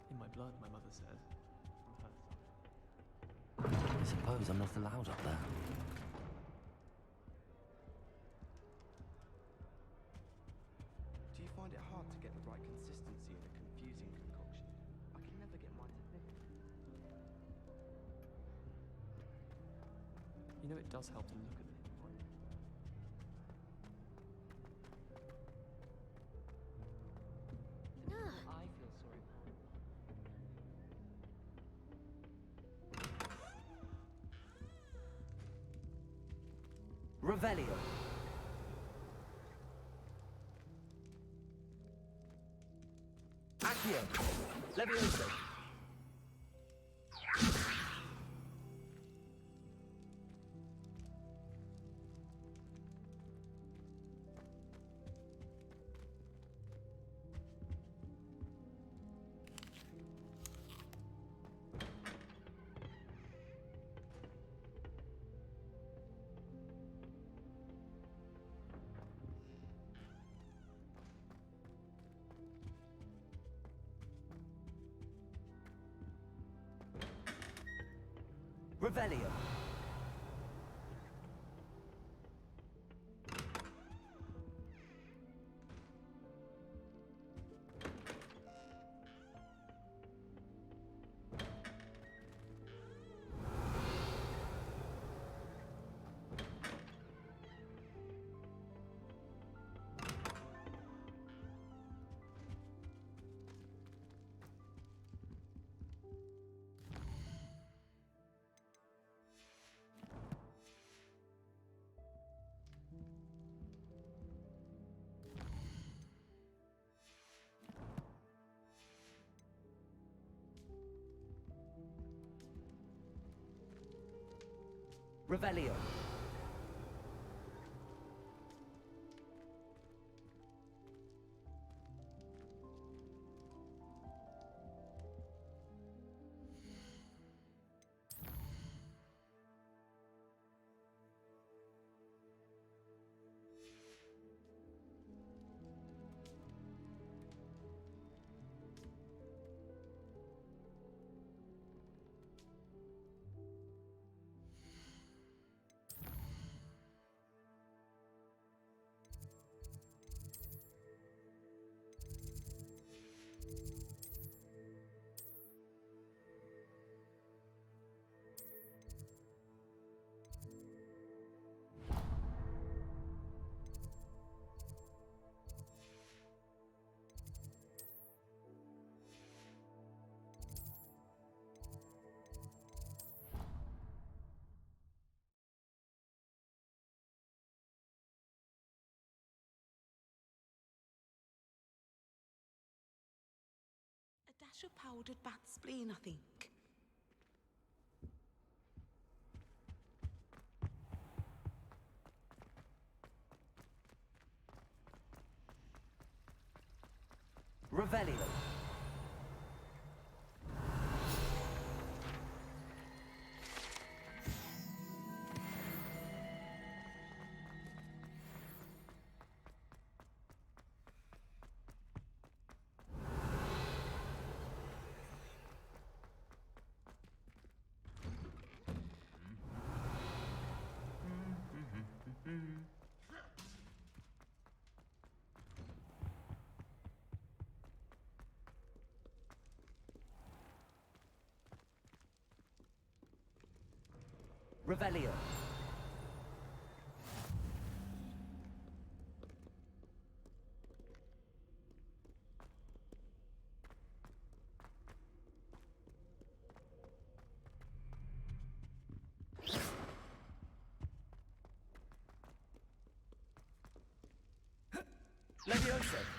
In my blood, my mother says. From her side. I suppose I'm not allowed up there. Do you find it hard to get the right consistency in a confusing concoction? I can never get mine to thick. You know, it does help to look at it, right? I feel sorry, man. Revelio. Accio. Levioso. Revelio. Revelio. A dash of powdered bat spleen, I think. Revelio. Revelio. Levioso!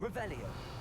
Revelio.